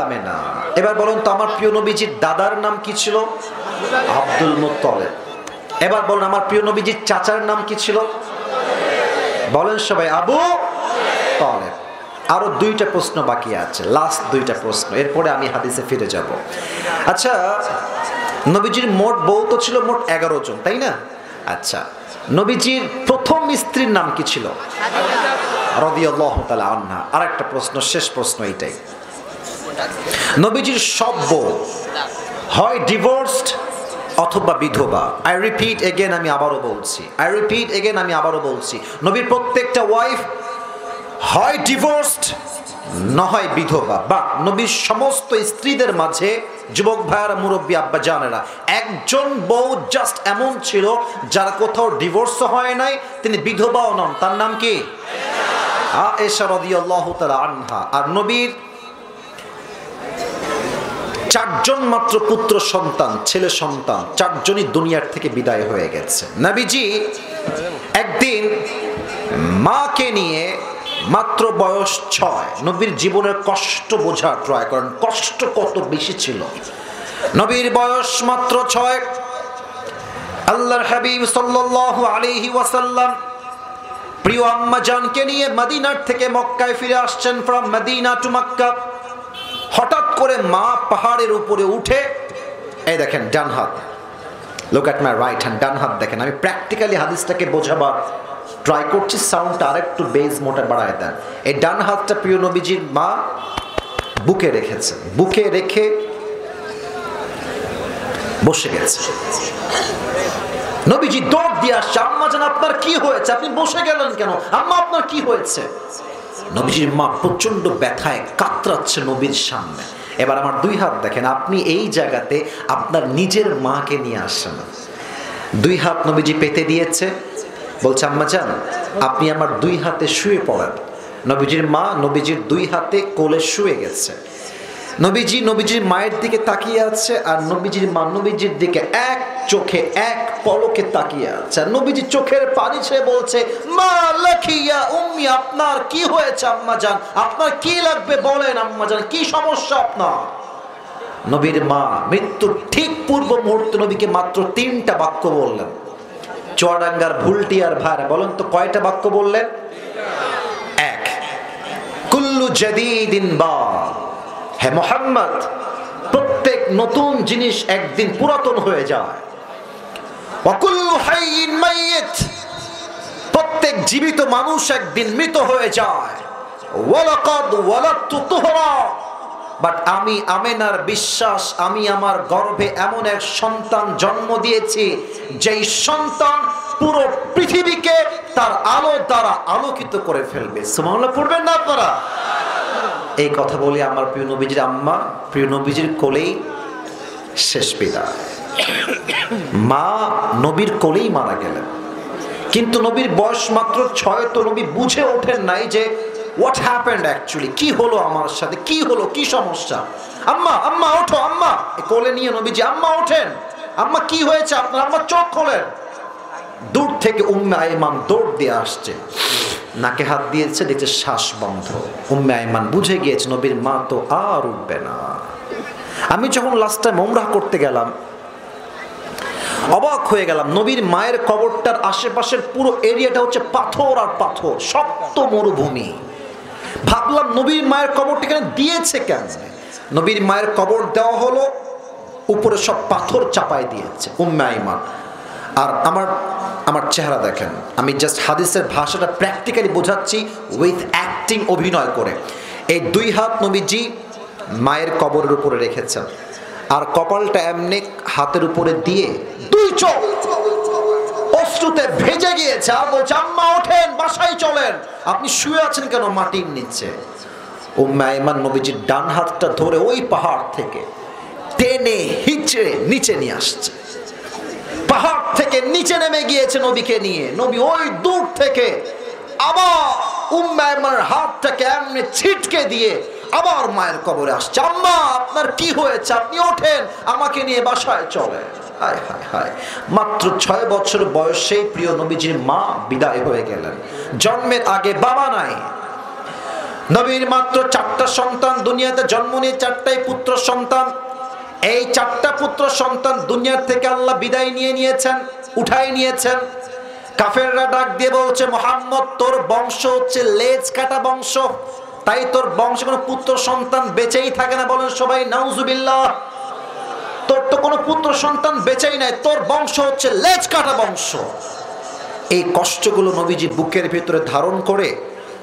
আমেনা। এবার বলুন তো, আমার প্রিয় নবীজির দাদার নাম কি ছিল? Abdul Muttalib. এবার বলুন, আমার প্রিয় নবীজির চাচার নাম কি ছিল? বলেন সবাই, আবু তালেব। আরো 2টা প্রশ্ন বাকি আছে, লাস্ট 2টা প্রশ্ন, এরপরে আমি হাদিসে ফিরে যাব। আচ্ছা, নবীজির মোট বউ তো ছিল মোট 11 জন, তাই না? আচ্ছা, নবীজির প্রথম স্ত্রীর নাম কি ছিল? রাদিয়াল্লাহু তাআলা আনহা। আরেকটা প্রশ্ন, শেষ প্রশ্ন এইটাই। নবীজির সব বউ হয় ডিভোর্সড অথবা বিধবা। আই রিপিট এগেন, আমি আবারও বলছি, নবীর প্রত্যেকটা ওয়াইফ হয় ডিভোর্সড না হয় বিধবা। বা নবীর সমস্ত স্ত্রীদের মাঝে, যুবক ভাইয়ারা, মুরব্বী আব্বা জানেরা, একজন বউ জাস্ট এমন ছিল যারা কোথাও ডিভোর্স হয় নাই, তিনি বিধবাও নন। তার নাম কি? আয়েশা রাদিয়াল্লাহু তাআলা আনহা। আর নবীর 4 জন মাত্র পুত্র সন্তান, ছেলে সন্তান, 4 জনই দুনিয়ার থেকে বিদায় হয়ে গেছে। নবীজি একদিন মাকে নিয়ে, মাত্র বয়স 6, নবীর জীবনের কষ্ট বোঝার ট্রাই করেন, কষ্ট কত বেশি ছিল। নবীর বয়স মাত্র 6, আল্লাহর হাবিব সাল্লাল্লাহু আলাইহি ওয়াসাল্লাম প্রিয় আম্মা জানকে নিয়ে মদিনার থেকে মক্কায় ফিরে আসছেন, ফ্রম মদিনা টু মক্কা। হঠাৎ করে মা পাহাড়ের উপরে উঠে, এই দেখেন ডান হাত, look at my right hand, ডান হাত দেখেন। আমি প্র্যাকটিক্যালি হাদিসটাকে বোঝাবার ট্রাই করছি, সাউন্ডটা আরেকটু বেজ মোটা বাড়ায় দেন। এই ডান হাতটা প্রিয় নবীজির মা বুকে রেখেছে, বুকে রেখে বসে গেছে। নবীজি দৌড় দিয়ে আসছে, আম্মা জান আপনার কি হয়েছে, আপনি বসে গেলেন কেন, আম্মা আপনার কি হয়েছে? নবীজির মা প্রচন্ড ব্যথায় কাতরাচ্ছে নবীর সামনে। এবার আমার 2 হাত দেখেন, আপনি এই জায়গাতে আপনার নিজের মাকে নিয়ে আসেন, 2 হাত নবীজি পেতে দিয়েছে, বলছে আম্মা জান আপনি আমার 2 হাতে শুয়ে পড়েন। নবীজির মা নবীজির 2 হাতে কোলে শুয়ে গেছে। নবীজির মায়ের দিকে তাকিয়ে আছে, আর নবীজির মা নবীজির দিকে এক চোখে এক পলকে তাকিয়ে আছে। নবীজি চোখের পানি ছেড়ে বলছে, মা লাকিয়া উম্মি, আপনার কি হয়েছে আম্মাজান, আপনার কি লাগবে বলেন আম্মাজান, কি সমস্যা আপনার? নবীর মা মৃত্যুর ঠিক পূর্ব মুহূর্তে নবীকে মাত্র 3টা বাক্য বললেন। চুয়াডাঙ্গার ভুলটিয়ার ভাইরা বলেন তো কয়টা বাক্য বললেন? এক, কুল্লু জাদীদিন বা, হে মুহাম্মদ, প্রত্যেক নতুন জিনিস একদিন পুরাতন হয়ে যায়। ওয়া কুল্লু হাইয়িন মাইয়িত, প্রত্যেক জীবিত মানুষ একদিন মৃত হয়ে যায়। ওয়ালাকাদ ওয়ালাদতু তুহরা, বাট আমি আমেনার বিশ্বাস, আমি আমার গর্ভে এমন এক সন্তান জন্ম দিয়েছি যেই সন্তান পুরো পৃথিবীকে তার আলো দ্বারা আলোকিত করে ফেলবে। সুবহানাল্লাহ পড়বেন না আপনারা? এই কথা বলে আমার প্রিয় নবীজির আম্মা প্রিয় নবীজির কোলেই শেষ বিদায়। মা নবীর কোলেই মারা গেলেন, কিন্তু নবীর বয়স মাত্র 6। তো নবী বুঝে ওঠেন নাই যে হোয়াট হ্যাপেন্ড অ্যাকচুয়ালি, কি হলো আমার সাথে, কি হলো, কি সমস্যা। আম্মা আম্মা ওঠো, আম্মা কোলে নিয়ে নবীজি, আম্মা ওঠেন, আম্মা কি হয়েছে আপনার, আম্মা চোখ খোলেন। দূর থেকে উম্মে আইমান দৌড় দিয়ে আসছে, নাকে হাত দিয়েছে, দেখছে শ্বাস বন্ধ। উম্মে আইমান বুঝে গিয়েছে নবীর মা তো আর উঠবে না। আমি যখন লাস্ট টাইম উমরাহ করতে গেলাম, অবাক হয়ে গেলাম। নবীর মায়ের কবরটার আশেপাশের পুরো এরিয়াটা হচ্ছে পাথর আর পাথর, শক্ত মরুভূমি। ভাবলাম নবীর মায়ের কবরটা এখানে দিয়েছে কেন? নবীর মায়ের কবর দেওয়া হলো, উপরে সব পাথর চাপাই দিয়েছে উম্মে আইমান। আর আমার চেহারা দেখেন, আমি জাস্ট হাদিসের ভাষাটা প্র্যাকটিক্যালি বোঝাচ্ছি উইথ অ্যাক্টিং, অভিনয় করে। এই 2 হাত নবীজি মায়ের কবরের উপরে রেখেছেন, আর কপালটা এমনি হাতের উপরে দিয়ে 2 চোখ অশ্রুতে ভেজে গিয়েছে। আর বলছে, আম্মা ওঠেন, বাসায় চলেন, আপনি শুয়ে আছেন কেন মাটির নিচে? উম্মে আইমান নবীজির ডান হাতটা ধরে ওই পাহাড় থেকে টেনে হিচড়ে নিচে নিয়ে আসছে। পাহাড় থেকে নিচে নেমে গিয়েছে নবীকে নিয়ে। নবী ওই দূর থেকে আবার উম্মে আইমানের হাতটাকে এমনি ছিটকে দিয়ে আবার মায়ের কবরে আসছে। আম্মা আপনার কি হয়েছে, আপনি ওঠেন, আমাকে নিয়ে বাসায় চলে। হায় হায় হায়, মাত্র 6 বছর বয়সেই প্রিয় নবীজির মা বিদায় হয়ে গেলেন। জন্মের আগে বাবা নাই। নবীর মাত্র 4টা সন্তান দুনিয়াতে জন্ম নিয়ে, 4টাই পুত্র সন্তান। এই 4টা পুত্র সন্তান দুনিয়ার থেকে আল্লাহ বিদায় নিয়ে নিয়েছেন, উঠাই নিয়েছেন। কাফেররা ডাক দিয়ে বলছে, মুহাম্মদ তোর বংশ হচ্ছে লেজ কাটা বংশ, তাই তোর বংশে কোনো পুত্র সন্তান বেঁচেই থাকে না। বলেন সবাই নাউজুবিল্লাহ। তোর তো কোনো পুত্র সন্তান বেঁচেই নাই, তোর বংশ হচ্ছে লেজ কাটা বংশ। এই কষ্টগুলো নবীজি বুকের ভিতরে ধারণ করে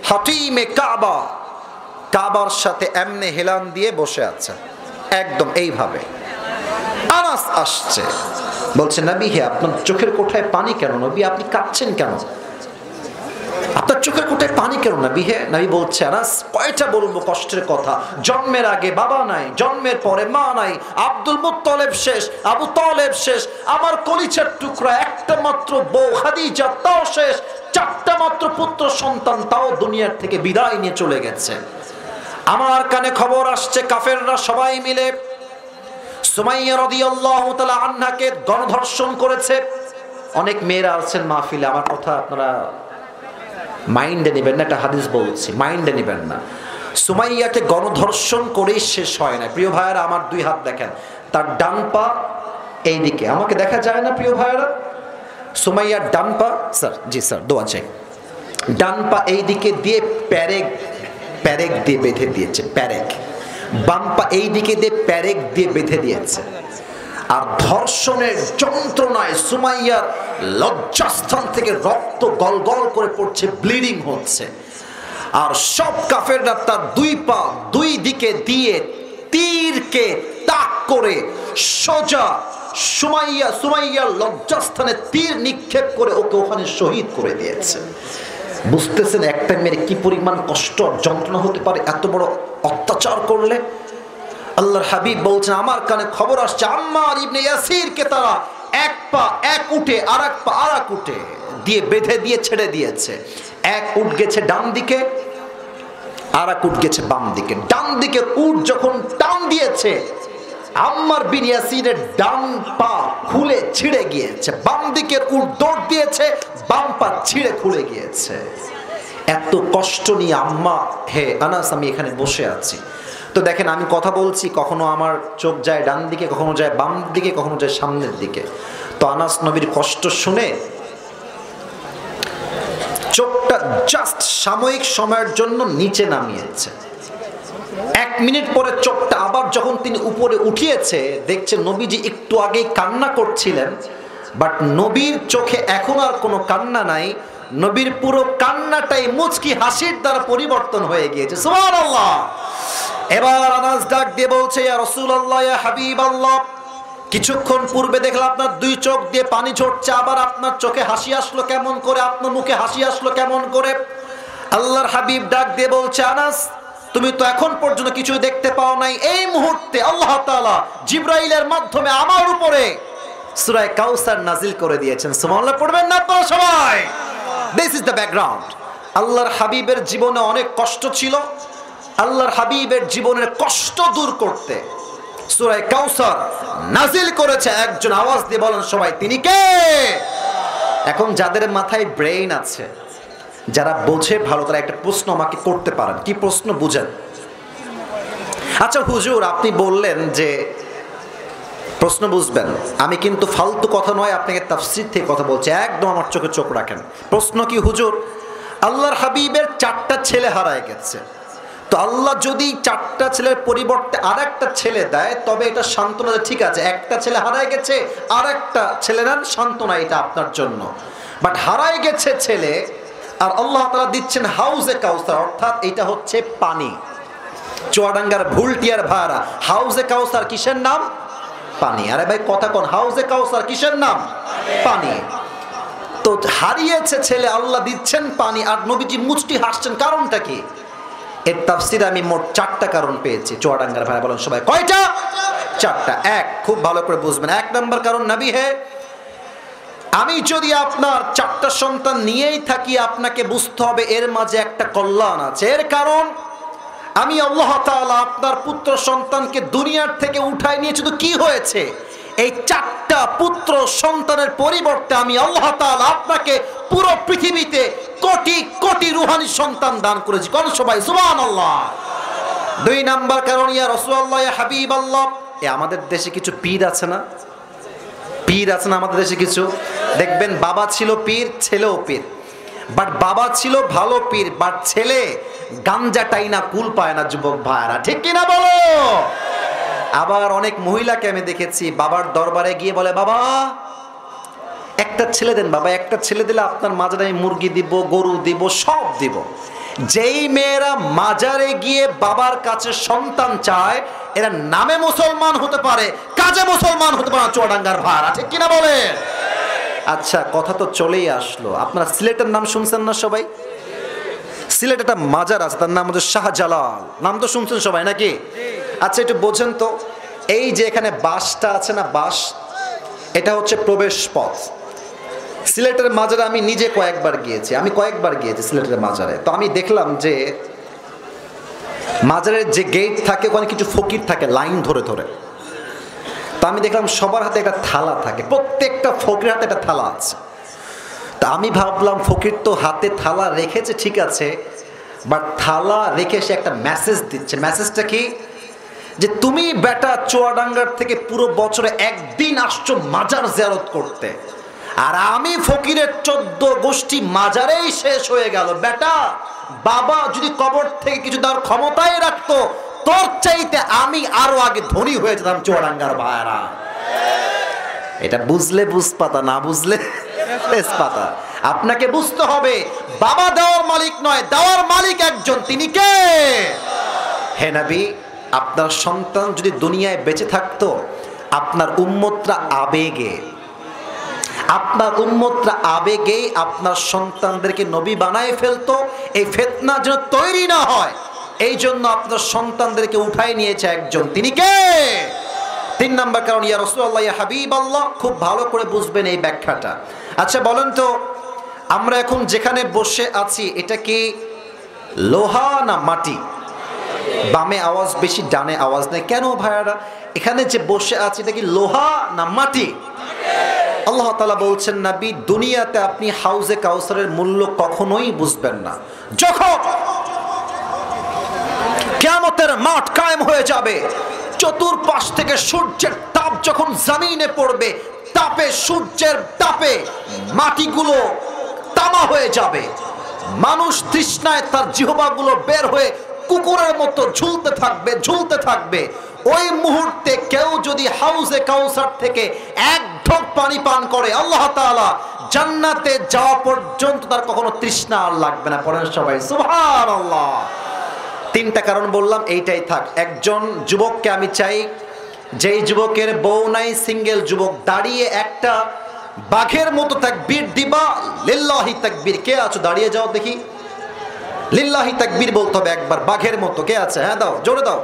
হাতিমে কাবা, কাবার সাথে এমনে হেলান দিয়ে বসে আছে, একদম এইভাবে। আনাস আসছে, বলছে, নবী হে, আপনার চোখের কোঠায় পানি কেন? নবী আপনি কাঁদছেন কেন? আপনার চোখের কোঠায় পানি কেন নবী হে? নবী বলছে, আনাস কয়টা বলবো কষ্টের কথা। জন্মের আগে বাবা নাই, জন্মের পরে মা নাই, আব্দুল মুত্তালিব শেষ, আবু তালেব শেষ, আমার কলিজার টুকরা একটা মাত্র বউ খাদিজা তাও শেষ, 4টা মাত্র পুত্র সন্তান তাও দুনিয়ার থেকে বিদায় নিয়ে চলে গেছে। আমার কানে খবর আসছে কাফেররা সবাই মিলে সুমাইয়া রাদিয়াল্লাহু তাআলা আনহাকে গণধর্ষণ করেছে। অনেক মেয়েরা আছেন মাহফিলে, আমার কথা আপনারা মাইন্ডে নেবেন না, একটা হাদিস বলছি, মাইন্ডে নেবেন না। সুমাইয়াকে গণধর্ষণ করেই শেষ হয় না। প্রিয় ভাইয়েরা, আমার 2 হাত দেখেন, তার ডান পা এইদিকে, আমাকে দেখা যায় না প্রিয় ভাইয়েরা? সুমাইয়ার ডান পা, স্যার জি স্যার দোয়া চাই, ডান পা এইদিকে দিয়ে প্যারেক দিয়ে বেঁধে দিয়েছে, প্যারেক। বাম পা এইদিকে দিয়ে প্যারেক দিয়ে বেঁধে দিয়েছে। আর ধর্ষণের যন্ত্রণায় সুমাইয়ার লজ্জাস্থান থেকে রক্ত গলগল করে পড়ছে, ব্লিডিং হচ্ছে। আর সব কাফেররা তার 2 পা 2 দিকে দিয়ে তীরকে তাক করে সোজা সুমাইয়ার লজ্জাস্থানে তীর নিক্ষেপ করে ওকে ওখানে শহীদ করে দিয়েছে। বুঝতেছেন একটা মেয়ের কি পরিমাণ কষ্ট আর যন্ত্রণা হতে পারে এত বড় অত্যাচার করলে? আল্লাহর হাবিব বলছেন, আমার কানে খবর আসছে আম্মার ইবনে ইয়াসিরকে তারা 1 পা 1 উঠে আর 1 পা আর 1 উঠে দিয়ে বেঁধে দিয়ে ছেড়ে দিয়েছে। 1 উঠ গেছে ডান দিকে, আর 1 উঠ গেছে বাম দিকে। ডান দিকে উঠ যখন টান দিয়েছে, আম্মার বিন ইয়াসিরের ডান পা খুলে ছিঁড়ে গিয়েছে, বাম দিকের উট দৌড় দিয়েছে, বাম পা ছিঁড়ে খুলে গিয়েছে। এত কষ্ট নিয়ে আম্মা, হে আনাস আমি এখানে বসে আছি। তো দেখেন আমি কথা বলছি, কখনো আমার চোখ যায় ডান দিকে, কখনো যায় বাম দিকে, কখনো যায় সামনের দিকে। তো আনাস নবীর কষ্ট শুনে চোখটা জাস্ট সাময়িক সময়ের জন্য নিচে নামিয়েছে। 1 মিনিট পরে চোখটা আবার যখন তিনি উপরে উঠিয়েছে, দেখছে নবীজি একটু আগেই কান্না করছিলেন, বাট নবীর চোখে এখন আর কোনো কান্না নাই। নবীর পুরো কান্নাটাই মুচকি হাসির দ্বারা পরিবর্তন হয়ে গিয়েছে। সুবহানাল্লাহ। এবার আনাস ডাক দিয়ে বলছে, ইয়া রাসূলুল্লাহ, ইয়া হাবিবাল্লাহ, কিছুক্ষণ পূর্বে দেখলাম আপনার 2 চোখ দিয়ে পানি ঝরছে, আবার আপনার চোখে হাসি আসলো কেমন করে, আপনার মুখে হাসি আসলো কেমন করে? আল্লাহর হাবিব ডাক দিয়ে বলছে, আনাস তুমি তো এখন পর্যন্ত কিছুই দেখতে পাও নাই, এই মুহূর্তে আল্লাহ তাআলা জিবরাইলের মাধ্যমে আমার উপরে সূরা কাউসার নাজিল করে দিয়েছেন। সুবহানাল্লাহ পড়বেন না আপনারা সবাই? This is the background. আল্লাহর হাবিবের জীবনে অনেক কষ্ট ছিল। আল্লাহর হাবিবের জীবনের কষ্ট দূর করতে সূরা কাউসার নাজিল করেছে একজন। আওয়াজ দিয়ে বলেন সবাই, তিনি কে? এখন যাদের মাথায় ব্রেইন আছে, যারা বোঝে ভালো, তারা একটা প্রশ্ন আমাকে করতে পারেন। কি প্রশ্ন বুঝেন? আচ্ছা হুজুর, আপনি বললেন যে প্রশ্ন বুঝবেন, আমি কিন্তু ফালতু কথা নয়, আপনাকে তাফসীর থেকে কথা বলছি, একদম আমার চোখে চোখ রাখেন। প্রশ্ন কি হুজুর, আল্লাহর হাবিবের 4টা ছেলে হারায় গেছে, তো আল্লাহ যদি 4টা ছেলের পরিবর্তে আরেকটা ছেলে দেয় তবে এটা সান্ত্বনা, ঠিক আছে একটা ছেলে হারায় গেছে, আরেকটা ছেলে নেন, সান্ত্বনা এটা আপনার জন্য। বাট হারায় গেছে ছেলে, আর আল্লাহ তাআলা দিচ্ছেন হাউজে কাউসার, অর্থাৎ এটা হচ্ছে পানি। চুয়াডাঙ্গার ভুলটিয়ার ভাড়া, হাউজে কাউসার কিসের নাম? পানি। আরে ভাই কথা কোন, হাউজে কাউসার কিসের নাম? পানি। তো হারিয়েছে ছেলে, আল্লাহ দিচ্ছেন পানি, আর নবীজি মুচকি হাসছেন, কারণটা কি? এর তাফসীরে আমি মোট 4টা কারণ পেয়েছি। চুয়াডাঙ্গার ভাই বলেন সবাই, কয়টা? 4টা। এক, খুব ভালো করে বুঝবেন। 1 নম্বর কারণ, নবী হে, আমি যদি আপনার 4টা সন্তান নিয়েই থাকি, আপনাকে বুঝতে হবে এর মাঝে একটা কল্যাণ আছে। এর কারণ, আমি আল্লাহ তাআলা আপনার পুত্র সন্তানকে দুনিয়ার থেকে উঠায় নিয়ে, শুধু কি হয়েছে, এই 4টা পুত্র সন্তানের পরিবর্তে আমি আল্লাহ তাআলা আপনাকে পুরো পৃথিবীতে কোটি কোটি রূহানি সন্তান দান করেছি। কোন সবাই সুবহানাল্লাহ। 2 নাম্বার কারণ, ইয়া রাসূলুল্লাহ, ইয়া হাবিবাল্লাহ, আমাদের দেশে কিছু পীর আছে না? পীর আছে না আমাদের দেশে কিছু? দেখবেন বাবা ছিল পীর, ছেলেও পীর, বাট বাবা ছিল ভালো পীর, বাট ছেলে গাঞ্জা টাইনা কুল পায় না। যুবক ভাইরা ঠিক কিনা বলো? আবার অনেক মহিলাকে আমি দেখেছি বাবার দরবারে গিয়ে বলে, বাবা একটা ছেলে দেন, বাবা একটা ছেলে দিলে আপনার মাজারে আমি মুরগি দিব, গরু দিব, সব দিব। যেই মেয়েরা মাজারে গিয়ে বাবার কাছে সন্তান চায়, এরা নামে মুসলমান হতে পারে, কাজে মুসলমান হতে পারে। চুয়াডাঙ্গার ভাড়া ঠিক কিনা বলে? আচ্ছা কথা তো চলেই আসলো, আপনারা সিলেটের নাম শুনছেন না সবাই? সিলেট একটা মাজার আছে, তার নাম হচ্ছে শাহজালাল, নাম তো শুনছেন সবাই নাকি? আচ্ছা একটু বোঝেন তো, এই যে এখানে বাসটা আছে না, বাস, এটা হচ্ছে প্রবেশ পথ। সিলেটের মাজারে আমি নিজে কয়েকবার গিয়েছি সিলেটের মাজারে। তো আমি দেখলাম যে মাজারের যে গেট থাকে, ওখানে কিছু ফকির থাকে লাইন ধরে ধরে। তো আমি দেখলাম সবার হাতে একটা থালা থাকে, প্রত্যেকটা ফকির হাতে একটা থালা আছে। তা আমি ভাবলাম ফকির তো হাতে থালা রেখেছে ঠিক আছে, বাট থালা রেখে সে একটা মেসেজ দিচ্ছে। মেসেজটা কি? যে তুমি বেটা চুয়াডাঙ্গার থেকে পুরো বছরে একদিন আসছো মাজার জিয়ারত করতে, আর আমি ফকিরের 14 গোষ্ঠী মাজারেই শেষ হয়ে গেল। বেটা বাবা যদি কবর থেকে কিছু দেওয়ার ক্ষমতাই রাখতো, তোর চাইতে আমি আরো আগে ধনী হয়ে যেতাম। চুয়াডাঙ্গার ভাইরা, এটা বুঝলে বুঝপাতা, না বুঝলে তেজপাতা। আপনাকে বুঝতে হবে বাবা দেওয়ার মালিক নয়, দেওয়ার মালিক একজন, তিনি কে? হে নবী, আপনার সন্তান যদি দুনিয়ায় বেঁচে থাকতো, আপনার উম্মতরা আবেগেই আপনার সন্তানদেরকে নবী বানায় ফেলতো। এই ফিতনা যেন তৈরি না হয়, এই জন্য আপনার সন্তানদেরকে উঠায় নিয়েছে একজন, তিনি কে? 3 নাম্বার কারণ, ইয়া রাসূলুল্লাহ, ইয়া হাবিবাল্লাহ, খুব ভালো করে বুঝবেন এই ব্যাখ্যাটা। আচ্ছা বলেন তো, আমরা এখন যেখানে বসে আছি এটা কি লোহা না মাটি? বামে আওয়াজ বেশি, ডানে আওয়াজ নেই। কেন ভাইয়ারা? এখানে যে বসে আছে এটা কি লোহা না মাটি? আল্লাহ তাআলা বলছেন, নবী দুনিয়াতে আপনি হাউজে কাউসারের মূল্য কখনোই বুঝবেন না। যখন কিয়ামতের মাঠ কায়েম হয়ে যাবে, চতুর্পাশ থেকে সূর্যের তাপ যখন জমিনে পড়বে, তাপে, সূর্যের তাপে মাটিগুলো তামা হয়ে যাবে, মানুষ তৃষ্ণায় তার জিহ্বাগুলো বের হয়ে কুকুরের মতো ঝুলতে থাকবে, ঝুলতে থাকবে। ওই মুহূর্তে কেউ যদি হাউজে কাউসার থেকে এক ঢোক পানি পান করে, আল্লাহ তাআলা জান্নাতে যাওয়া পর্যন্ত তার কখনো তৃষ্ণা আর লাগবে না। পড়েন সবাই সুবহানাল্লাহ। তিনটা কারণ বললাম, এইটাই থাক। একজন যুবককে আমি চাই, যেই যুবকের বউ নাই, সিঙ্গেল যুবক, দাঁড়িয়ে একটা বাঘের মতো তাকবীর দিবা, লিল্লাহি তাকবীর। কে আছো? দাঁড়িয়ে যাও দেখি। লিল্লাহি তাকবীর বলতে হবে একবার, বাঘের মতো। কে আছে? হ্যাঁ দাও, জোরে দাও।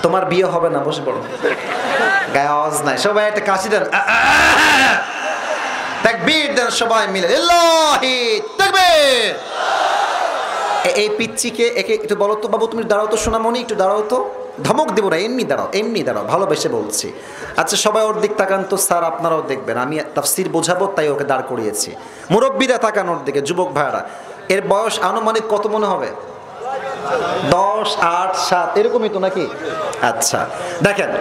তোমার বিয়ে হবে না, বসে পড়ো। গায়ে আওয়াজ নাই, সবাই একটা কাশি দেন, তাকবীর দেন সবাই মিলে, লিল্লাহি তাকবীর। এই পিচ্চিকে একে একটু বলো তো, বাবু তুমি দাঁড়াও তো, সোনামণি একটু দাঁড়াও তো। ধমক দেবো না, এমনি দাঁড়াও, এমনি দাঁড়াও, ভালোবেসে বলছি। আচ্ছা সবাই ওর দিক তাকান তো, স্যার আপনারাও দেখবেন, আমি তাফসীর বোঝাবো তাই ওকে দাঁড় করিয়েছি। মুরব্বীরা তাকান ওর দিকে, যুবক ভাইরা। এর বয়স আনুমানিক কত মনে হবে? 10, 8, 7 এরকমই তো নাকি? আচ্ছা দেখেন,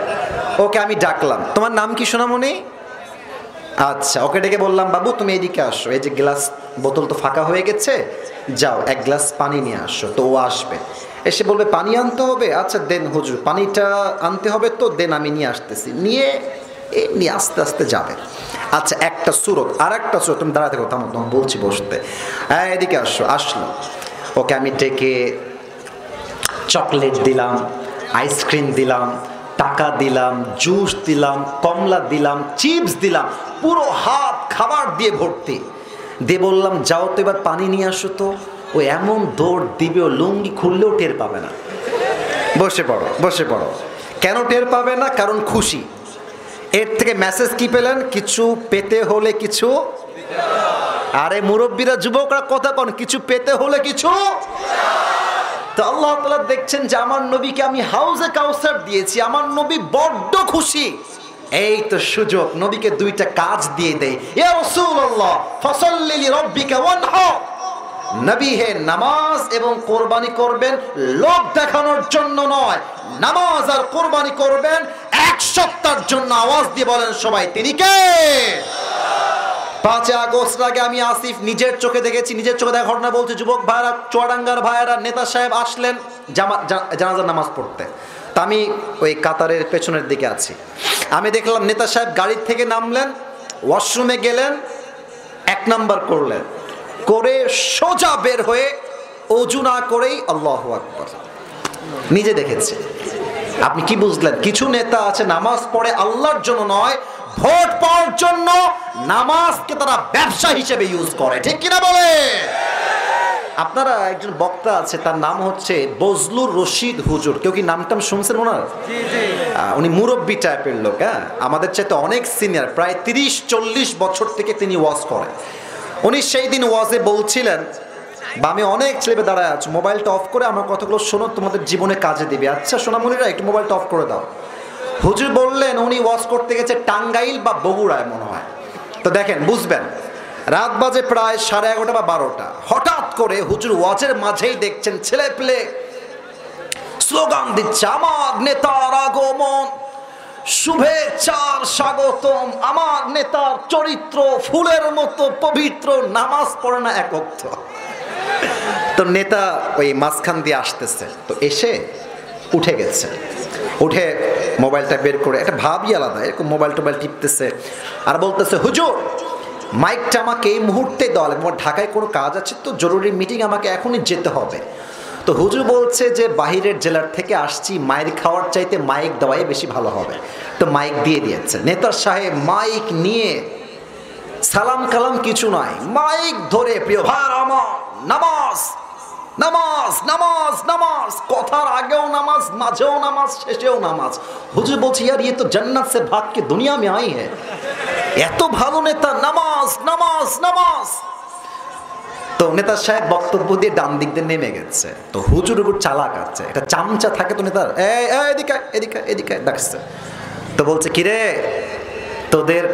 ওকে আমি ডাকলাম। তোমার নাম কি সোনামণি? আচ্ছা, ওকে ডেকে বললাম, বাবু তুমি এদিকে আসো, এই যে গ্লাস বোতল তো ফাঁকা হয়ে গেছে, যাও এক গ্লাস পানি নিয়ে আসো। তো ও আসবে, এসে বলবে পানি আনতে হবে। আচ্ছা দেন হুজুর, পানিটা আনতে হবে তো, দেন আমি নিয়ে আসতেছি। নিয়ে এমনি আস্তে আস্তে যাবে। আচ্ছা একটা সুরত, আর একটা সুরত, তুমি দাঁড়াতে কথা তোমার বলছি বসতে। হ্যাঁ এদিকে আসো। আসলো, ওকে আমি ডেকে চকলেট দিলাম, আইসক্রিম দিলাম, টাকা দিলাম, জুস দিলাম, কমলা দিলাম, চিপস দিলাম, পুরো হাত খাবার দিয়ে ভর্তি দিয়ে বললাম, যাও তো এবার পানি নিয়ে আসো তো। ও এমন দৌড় দিবে, ও লুঙ্গি খুললেও টের পাবে না। বসে পড়ো, বসে পড়ো। কেন টের পাবে না? কারণ খুশি। এর থেকে মেসেজ কি পেলেন? কিছু পেতে হলে কিছু। আরে মুরব্বীরা, যুবকরা কথা কন, কিছু পেতে হলে কিছু। তো আল্লাহ তাআলা দেখছেন যে আমার নবীকে আমি হাউজে কাউসার দিয়েছি, আমার নবী বড্ড খুশি। এই তো সুযোগ, নবীকে দুইটা কাজ দিয়ে দেয়। ইয়া রাসূলুল্লাহ ফাসাল্লি লিরাব্বিকা ওয়ানহার। নবী হে, নামাজ এবং কোরবানি করবেন লোক দেখানোর জন্য নয়, নামাজ আর কোরবানি করবেন এক সপ্তাহের জন্য। আওয়াজ দিয়ে বলেন সবাই, তিনি কে? 5 আগস্ট আগে আমি আসিফ নিজের চোখে দেখেছি, নিজের চোখে দেখা ঘটনা বলছি। যুবক ভাইরা, চুয়াডাঙ্গার ভাইরা, নেতা সাহেব আসলেন জানাজার নামাজ পড়তে। তা আমি ওই কাতারের পেছনের দিকে আছি। আমি দেখলাম নেতা সাহেব গাড়ির থেকে নামলেন, ওয়াশরুমে গেলেন, 1 নাম্বার করলেন, করে সোজা বের হয়ে ওযু না করেই আল্লাহু আকবার। নিজে দেখেছি। আপনি কি বুঝলেন? কিছু নেতা আছে নামাজ পড়ে আল্লাহর জন্য নয়, ভোট পাওয়ার জন্য। নামাজকে তারা ব্যবসা হিসেবে ইউজ করে, ঠিক কিনা বলে? আপনারা একজন বক্তা আছে, তার নাম হচ্ছে বজলুর রশিদ হুজুর। কেউ কি নামটাম শুনছেন ওনার? উনি মুরব্বী টাইপের লোক, হ্যাঁ, আমাদের চাইতে অনেক সিনিয়র, প্রায় 30-40 বছর থেকে তিনি ওয়াজ করেন। উনি সেই দিন ওয়াজে বলছিলেন, বামে অনেক ছেলে দাঁড়ায় আছে, মোবাইলটা অফ করে আমার কথাগুলো শোনো, তোমাদের জীবনে কাজে দিবে। আচ্ছা সোনামণিরা একটু মোবাইলটা অফ করে দাও। হুজুর বললেন উনি ওয়াজ করতে গেছে টাঙ্গাইল বা বগুড়ায় মনে হয়। তো দেখেন, বুঝবেন, রাত বাজে প্রায় 11:30 বা 12টা। হঠাৎ করে হুজুর ওয়াজের মাঝেই দেখছেন ছেলে পেলে স্লোগান দিচ্ছে, আমার নেতার আগমন, শুভেচ্ছার স্বাগতম, আমার নেতার চরিত্র ফুলের মতো পবিত্র, নামাজ পড়ে না এক ওয়াক্ত। তো নেতা ওই মাঝখান দিয়ে আসতেছে, তো এসে উঠে গেছে, উঠে মোবাইলটা বের করে, একটা ভাবই আলাদা, এরকম মোবাইল টোবাইল টিপতেছে আর বলতেছে, হুজুর মাইকটা আমাকে এই মুহূর্তে দেওয়া লাগবে, আমার ঢাকায় কোনো কাজ আছে তো, জরুরি মিটিং, আমাকে এখনই যেতে হবে। তো হুজুর বলছে যে বাহিরের জেলার থেকে আসছি, মাইক খাওয়ার চাইতে মাইক দেওয়াই বেশি ভালো হবে। তো মাইক দিয়ে দিয়েছে। নেতা সাহেব মাইক নিয়ে সালাম কালাম কিছু নয়, মাইক ধরে, প্রিয় ভাই আমার, নামাজ নামাজ নামাজ নামাজ, কথার আগেও নামাজ, মাঝেও নামাজ, শেষেও নামাজ। হুজুর বলছে, ইয়ার ये तो जन्नत से भाग के दुनिया में आई है। এত ভালো নেতা, নামাজ নামাজ নামাজ। তো নেতা সাহেব বক্তব্য দিয়ে ডান দিক দিয়ে নেমে গেছে। তো হুজুর উপর চালাক আছে, একটা চামচা থাকে তো নেতার, এদিকে এদিকে এদিকে ডাকছে। তো বলছে কিরে, তোদের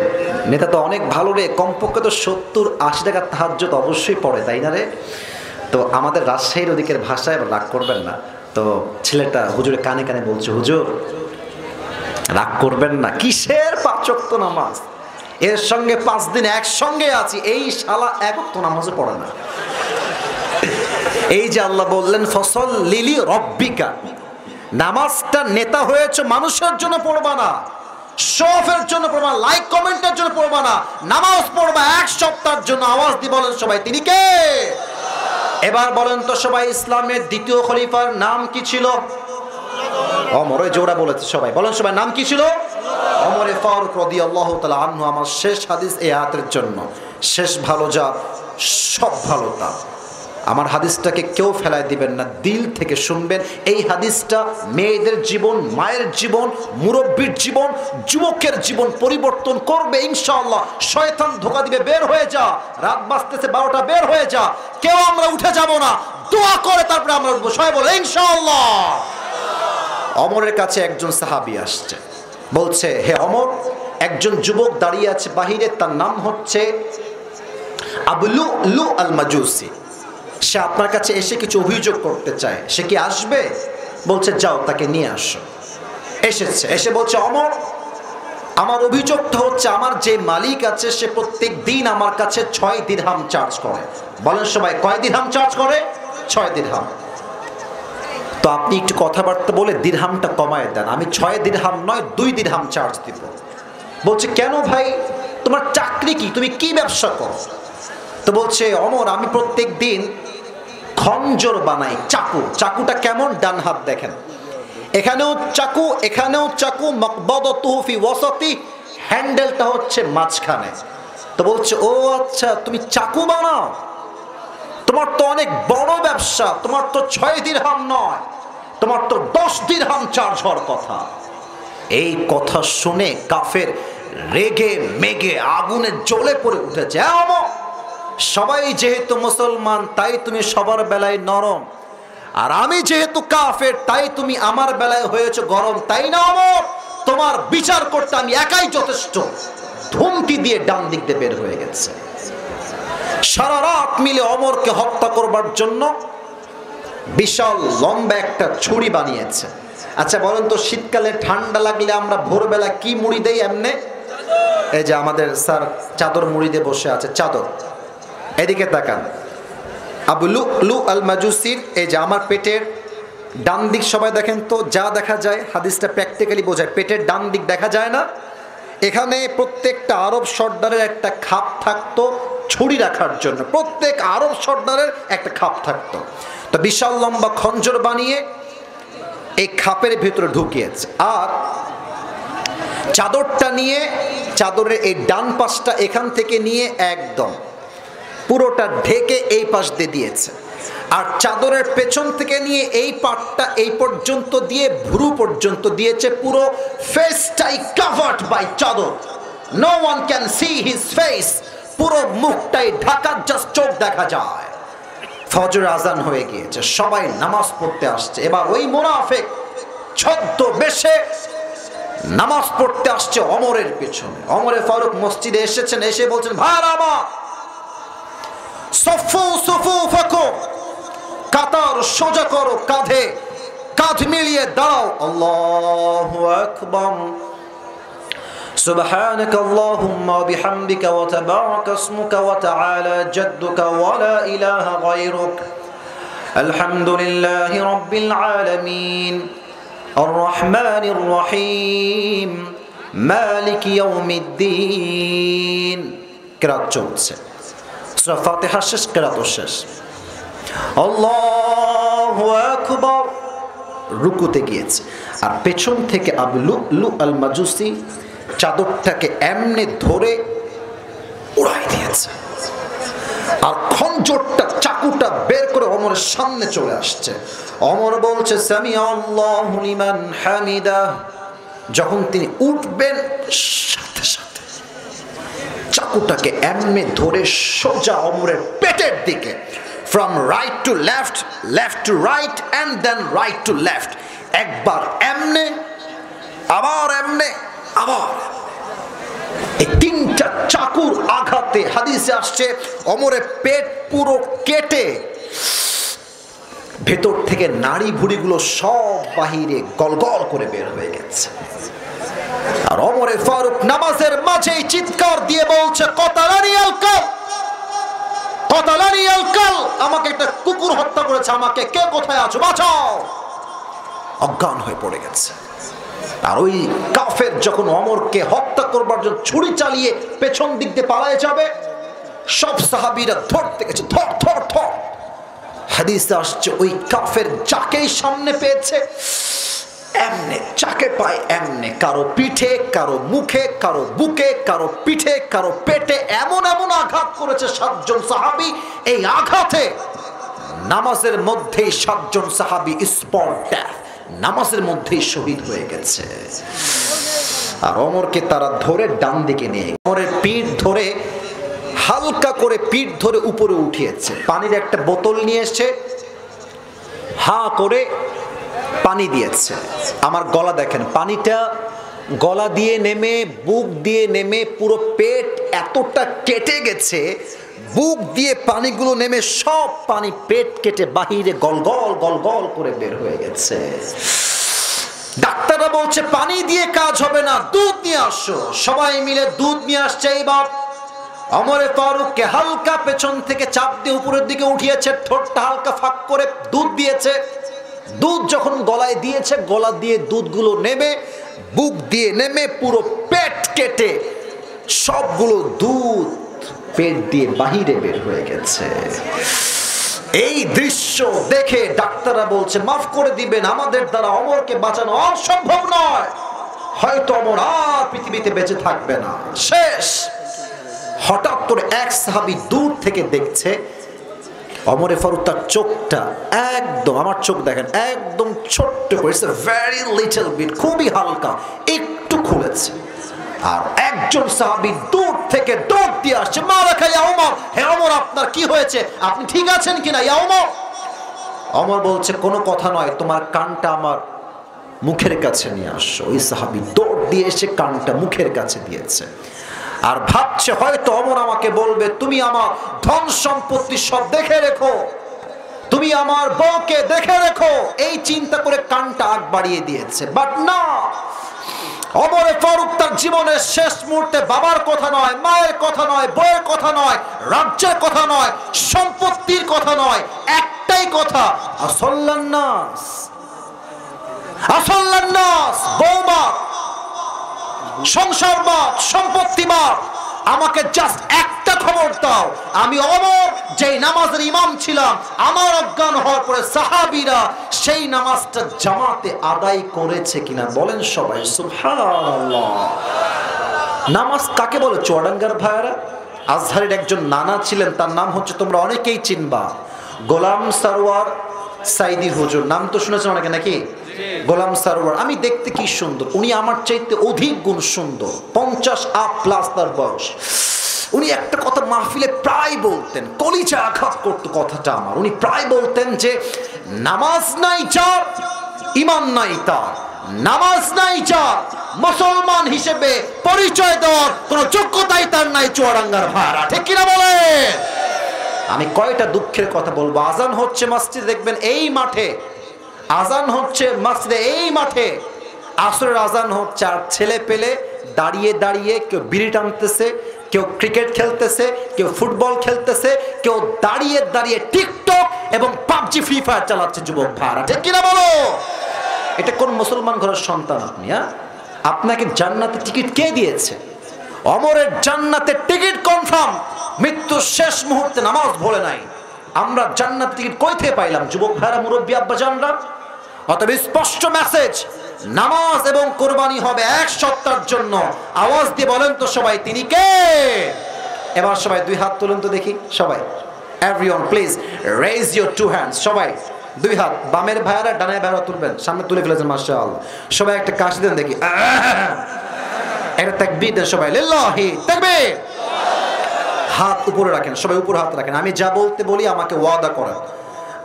নেতা তো অনেক ভালো রে, কমপক্ষে তো 70-80 টাকা তাহাজ্জুদ অবশ্যই পড়ে, তাই না রে? তো আমাদের রাজশাহীর ওদিকের ভাষায় রাগ করবেন না। তো ছেলেটা হুজুরের কানে কানে বলছে, হুজুর রাগ করবেন না, কিসের 5 ওয়াক্ত নামাজ, এর সঙ্গে 5 দিন একসঙ্গে আছি, এই শালা 1 ওয়াক্ত নামাজও পড়ে না। এই যে আল্লাহ বললেন ফসল লিলি রব্বিকা, নামাজটা নেতা হয়েছে মানুষের জন্য পড়বা না, শফের জন্য পড়বা, লাইক কমেন্টের জন্য পড়বা না, নামাজ পড়বা 1 সপ্তাহের জন্য। আওয়াজ দিয়ে বলেন সবাই, তিনি কে? এবার বলেন তো সবাই, ইসলামের দ্বিতীয় খলিফার নাম কি ছিল? ওমর। ওই জোড়া বলেছে সবাই, বলেন সবাই, নাম কি ছিল? ওমরে ফারুক রাদিয়াল্লাহু তাআলা আনহু। আমার শেষ হাদিস এই আয়াতের জন্য, শেষ ভালো যা সব ভালো তা। আমার হাদিসটাকে কেউ ফেলায় দিবেন না, দিল থেকে শুনবেন। এই হাদিসটা মেয়েদের জীবন, মায়ের জীবন, মুরব্বীর জীবন, যুবকের জীবন পরিবর্তন করবে ইনশাআল্লাহ। শয়তান ধোঁকা দিবে, বের হয়ে যা, রাত বাজতেছে 12টা, বের হয়ে যা। কেউ আমরা উঠে যাব না, দোয়া করে তারপরে আমরা উঠবো, সবাই বলে ইনশাআল্লাহ। ওমরের কাছে একজন সাহাবী আসছে, বলছে হে ওমর, একজন যুবক দাঁড়িয়ে আছে বাহিরে, তার নাম হচ্ছে আবু লুলু আল মাজুসি, সে আপনার কাছে এসে কিছু অভিযোগ করতে চায়, সে কি আসবে? বলছে যাও তাকে নিয়ে আসো। এসেছে, এসে বলছে ওমর, আমার অভিযোগটা হচ্ছে আমার যে মালিক আছে সে প্রত্যেক দিন আমার কাছে 6 দিরহাম চার্জ করে। বলেন সবাই, কয় দিরহাম চার্জ করে? 6 দিরহাম। তো আপনি একটু কথাবার্তা বলে দিরহামটা কমায় দেন, আমি 6 দিরহাম নয় 2 দিরহাম চার্জ দিব। বলছে কেন ভাই, তোমার চাকরি কি, তুমি কি ব্যবসা করো? তো বলছে ওমর, আমি প্রত্যেক দিন খঞ্জর বানাই, চাকু। চাকুটা কেমন, ডান হাত দেখেন, এখানেও চাকু এখানেও চাকু, মাকবাদাতুহু ফি ওয়াসাতি, হ্যান্ডেলটা হচ্ছে মাঝখানে। তো বলছে ও আচ্ছা, তুমি চাকু বানাও, তোমার তো অনেক বড় ব্যবসা, তোমার তো 6 দিরহাম নয়, তোমার তো 10 দিরহাম চার্জ হওয়ার কথা। এই কথা শুনে কাফের রেগে মেগে আগুনে জ্বলে পড়ে উঠেছে। সবাই যেহেতু মুসলমান তাই তুমি সবার বেলায় নরম, আর আমি যেহেতু কাফের তাই তুমি আমার বেলায় হয়েছে গরম, তাই না ওমর? তোমার বিচার করতে আমি একাই যথেষ্ট। ধমকি দিয়ে ডান দিক দিয়ে বের হয়ে গেছে। সারা রাত মিলে ওমরকে হত্যা করবার জন্য বিশাল লম্বা একটা ছুরি বানিয়েছে। আচ্ছা বলেন তো, শীতকালে ঠান্ডা লাগলে আমরা ভোরবেলা কি মুড়ি দেই? এমনে এই যে আমাদের স্যার চাদর মুড়ি দিয়ে বসে আছে, চাদর। এদিকে তাকান, আবু লুলু আল মাজুসির এই যে আমার পেটের ডান দিক, সবাই দেখেন তো, যা দেখা যায় হাদিসটা প্র্যাকটিক্যালি বোঝায়, পেটের ডান দিক দেখা যায় না? এখানে প্রত্যেকটা আরব সর্দারের একটা খাপ থাকতো ছুরি রাখার জন্য, প্রত্যেক আরব সর্দারের একটা খাপ থাকতো। তো বিশাল লম্বা খঞ্জর বানিয়ে এই খাপের ভিতরে ঢুকিয়েছে, আর চাদরটা নিয়ে, চাদরের এই ডান পাশটা এখান থেকে নিয়ে একদম পুরোটা ঢেকে এই পাশ দিয়ে দিয়েছে, আর চাদরের পেছন থেকে নিয়ে এই পাটটা এই পর্যন্ত দিয়ে ভুরু পর্যন্ত দিয়েছে। পুরো ফেসটাই কভার্ড বাই চাদর, no one can see his face, পুরো মুখটাই ঢাকা, জাস্ট চোখ দেখা যায়। ফজর আজান হয়ে গিয়েছে, সবাই নামাজ পড়তে আসছে। এবার ওই মুনাফিক ছদ্মবেশে নামাজ পড়তে আসছে ওমরের পেছনে। ওমরে ফারুক মসজিদে এসেছেন, এসে বলছেন ভাইরা আমার, সফু সুফুফাকুম, কাতার সোজা করো, কাঁধে কাঁধ মিলিয়ে দাও। আল্লাহু আকবার, সুবহানাকা আল্লাহুম্মা ওয়া বিহামদিকা ওয়া তাবারাকা ইসমুকা ওয়া তাআলা জাদ্দুকা ওয়া লা ইলাহা গায়রুক, আলহামদুলিল্লাহি রাব্বিল আলামিন, আর রহমানির রহিম, মালিক ইয়াউমিদ্দিন। কিরাত চলছে, সূরা ফাতিহা শেষ, কিরাত শেষ। আল্লাহু আকবার, রুকুতে গিয়েছে, আর পেছন থেকে আবু লুলু আল মাজুসি চাদরটাকে এমনি ধরে উড়াই দিয়েছে, আর খঞ্জরটা চাকুটা বের করে ওমরের সামনে চলে আসছে। ওমর বলছে সামি আল্লাহু লিমান হামিদা। যখন তিনি উঠবেন সাথে সাথে চাকুটাকে এমনি ধরে সোজা ওমরের পেটের দিকে, from right to left, left to right and then right to left, একবার এমনে, আবার এমনে, আবার। এই তিনটা চাকুর আঘাতে হাদিসে আসছে ওমরের পেট পুরো কেটে ভেতর থেকে নাড়ি ভুড়িগুলো সব বাহিরে গলগল করে বের হয়ে গেছে। আর ওমরে ফারুক নামাজের মাঝেই চিৎকার দিয়ে বলছে, কতালানি আল কাল, কতালানি আল কাল, আমাকে একটা কুকুর হত্যা করেছে, আমাকে কে কোথায় আছো, বাঁচাও। অজ্ঞান হয়ে পড়ে গেছে। আর ওই কাফের যখন ওমরকে হত্যা করবার জন্য ছুরি চালিয়ে পেছন দিক দিয়ে পালায়ে যাবে, সব সাহাবীরা ধরতে গেছে, ধর ধর ধর। হাদিসে আসছে ওই কাফের যাকেই সামনে পেয়েছে এমনে চাকে পায় এমনে, কারো পিঠে, কারো মুখে, কারো বুকে, কারো পিঠে, কারো পেটে এমন এমন আঘাত করেছে 7 জন সাহাবী। এই আঘাতে নামাজের মধ্যেই 7 জন সাহাবী স্পট ডেথ, নামাজের মধ্যেই শহীদ হয়ে গেছে। আর ওমরকে তারা ধরে ডান দিকে নিয়ে ওমরের পিঠ ধরে হালকা করে পিঠ ধরে উপরে উঠিয়েছে, পানির একটা বোতল নিয়ে এসে হা করে পানি দিয়েছে। আমার গলা দেখেন, পানিটা গলা দিয়ে নেমে বুক দিয়ে নেমে পুরো পেট এতটা কেটে গেছে, বুক দিয়ে পানিগুলো নেমে সব পানি পেট কেটে বাহিরে গলগল গলগল করে বের হয়ে গেছে। ডাক্তাররা বলছে পানি দিয়ে কাজ হবে না, দুধ নিয়ে আসো। সবাই মিলে দুধ নিয়ে আসছে। এইবার ওমরে ফারুককে হালকা পেছন থেকে চাপ দিয়ে উপরের দিকে উঠিয়েছে, ঠোঁটটা হালকা ফাঁক করে দুধ দিয়েছে। দুধ যখন গলায় দিয়েছে, গলা দিয়ে দুধগুলো নেমে বুক দিয়ে নেমে পুরো পেট কেটে সবগুলো দুধ পেট দিয়ে বাহিরে বের হয়ে গেছে। এই দৃশ্য দেখে ডাক্তাররা বলছে মাফ করে দিবেন, আমাদের দ্বারা ওমরকে বাঁচানো অসম্ভব নয়, হয়তো ওমর আর পৃথিবীতে বেঁচে থাকবে না, শেষ। হঠাৎ করে এক সাহাবী দূর থেকে দেখছে ওমরে ফারুক তার চোখটা একদম, আমার চোখ দেখেন একদম ছোট্ট করে, ভেরি লিটল বিট, খুবই হালকা একটু খুলেছে। আর একজন সাহাবী দূর থেকে দৌড় দিয়ে আসছে, মারাকা ইয়া ওমর, হে ওমর আপনার কি হয়েছে, আপনি ঠিক আছেন কিনা ইয়া ওমর? ওমর বলছে কোনো কথা নয়, তোমার কানটা আমার মুখের কাছে নিয়ে আসো। ওই সাহাবী দৌড় দিয়ে এসে কানটা মুখের কাছে দিয়েছে। আর ভাবছে হয়তো ওমর আমাকে বলবে তুমি আমার ধন সম্পত্তি সব দেখে রেখো, তুমি আমার বউকে দেখে রেখো, এই চিন্তা করে কানটা আগ বাড়িয়ে দিয়েছে। বাট না, ওমরে ফারুক তার জীবনের শেষ মুহূর্তে বাবার কথা নয়, মায়ের কথা নয়, বউয়ের কথা নয়, রাজ্যের কথা নয়, সম্পত্তির কথা নয়, একটাই কথা, আসল্লান নাস, আসল্লান নাস, বউমা, সংসারবাদ, সম্পত্তিবাদ, আমাকে জাস্ট একটা খবর দাও, আমি ওমর যেই নামাজের ইমাম ছিলাম, আমার অজ্ঞান হওয়ার পরে সাহাবীরা সেই নামাজটা জামাতে আদায় করেছে কিনা, বলেন সবাই সুবহানাল্লাহ। নামাজ কাকে বলে চুয়াডাঙ্গার ভাইয়েরা? আজহারের একজন নানা ছিলেন, তার নাম হচ্ছে তোমরা অনেকেই চিনবা, গোলাম সারওয়ার সাইদি হুজুর, নাম তো শুনেছেন অনেকে নাকি? গোলাম সারওয়ার, আমি দেখতে কি সুন্দর, উনি আমার চাইতে অধিক গুণ সুন্দর, 50+ তার বয়স। উনি একটা কথা মাহফিলে প্রায় বলতেন, কলিজা আঘাত করতো কথাটা আমার। উনি প্রায় বলতেন যে নামাজ নাই যার, ঈমান নাই তার, নামাজ নাই যার, মুসলমান হিসেবে পরিচয় দেওয়ার কোনো যোগ্যতাই তার নাই চুয়াডাঙ্গার ভাড়া, ঠিক কিনা বলেন? আমি কয়টা দুঃখের কথা বলবো, আজান হচ্ছে মসজিদে, দেখবেন এই মাঠে আজান হচ্ছে মসজিদে, এই মাঠে আসরের আজান হচ্ছে, আর ছেলে পেলে দাঁড়িয়ে দাঁড়িয়ে কেউ বিড়ি টানতেছে, কেউ ক্রিকেট খেলতেছে, কেউ ফুটবল খেলতেছে, কেউ দাঁড়িয়ে দাঁড়িয়ে টিকটক এবং পাবজি ফ্রি ফায়ার চালাচ্ছে যুবক ভাড়া, ঠিক কিনা বলো? এটা কোন মুসলমান ঘরের সন্তান আপনি? আপনাকে জান্নাতে টিকিট কে দিয়েছে? ওমরের জান্নাতে টিকিট কনফার্ম, মৃত্যুর শেষ মুহূর্তে নামাজ ভোলে নাই। আমরা জান্নাত টিকিট কই থেকে পাইলাম যুবক ভাইরা, মুরব্বী আব্বা জানরা? অতএব স্পষ্ট মেসেজ, নামাজ এবং কোরবানি হবে এক সত্তার জন্য। আওয়াজ দিয়ে বলেন তো সবাই, তিনি কে? এবার সবাই 2 হাত তুলুন তো দেখি, সবাই, everyone please raise your 2 hands, সবাই 2 হাত, বামের ভাইরা ডানের ভাইরা তুলবেন, সামনে তুলে ফেলেছেন মাশাআল্লাহ। সবাই একটা কাশি দেন দেখি, একটা তাকবীর দেন সবাই, লিল্লাহি তাকবীর। হাত উপরে রাখেন, সবাই উপরে হাত রাখেন। আমি যা বলতে বলি আমাকে ওয়াদা করেন।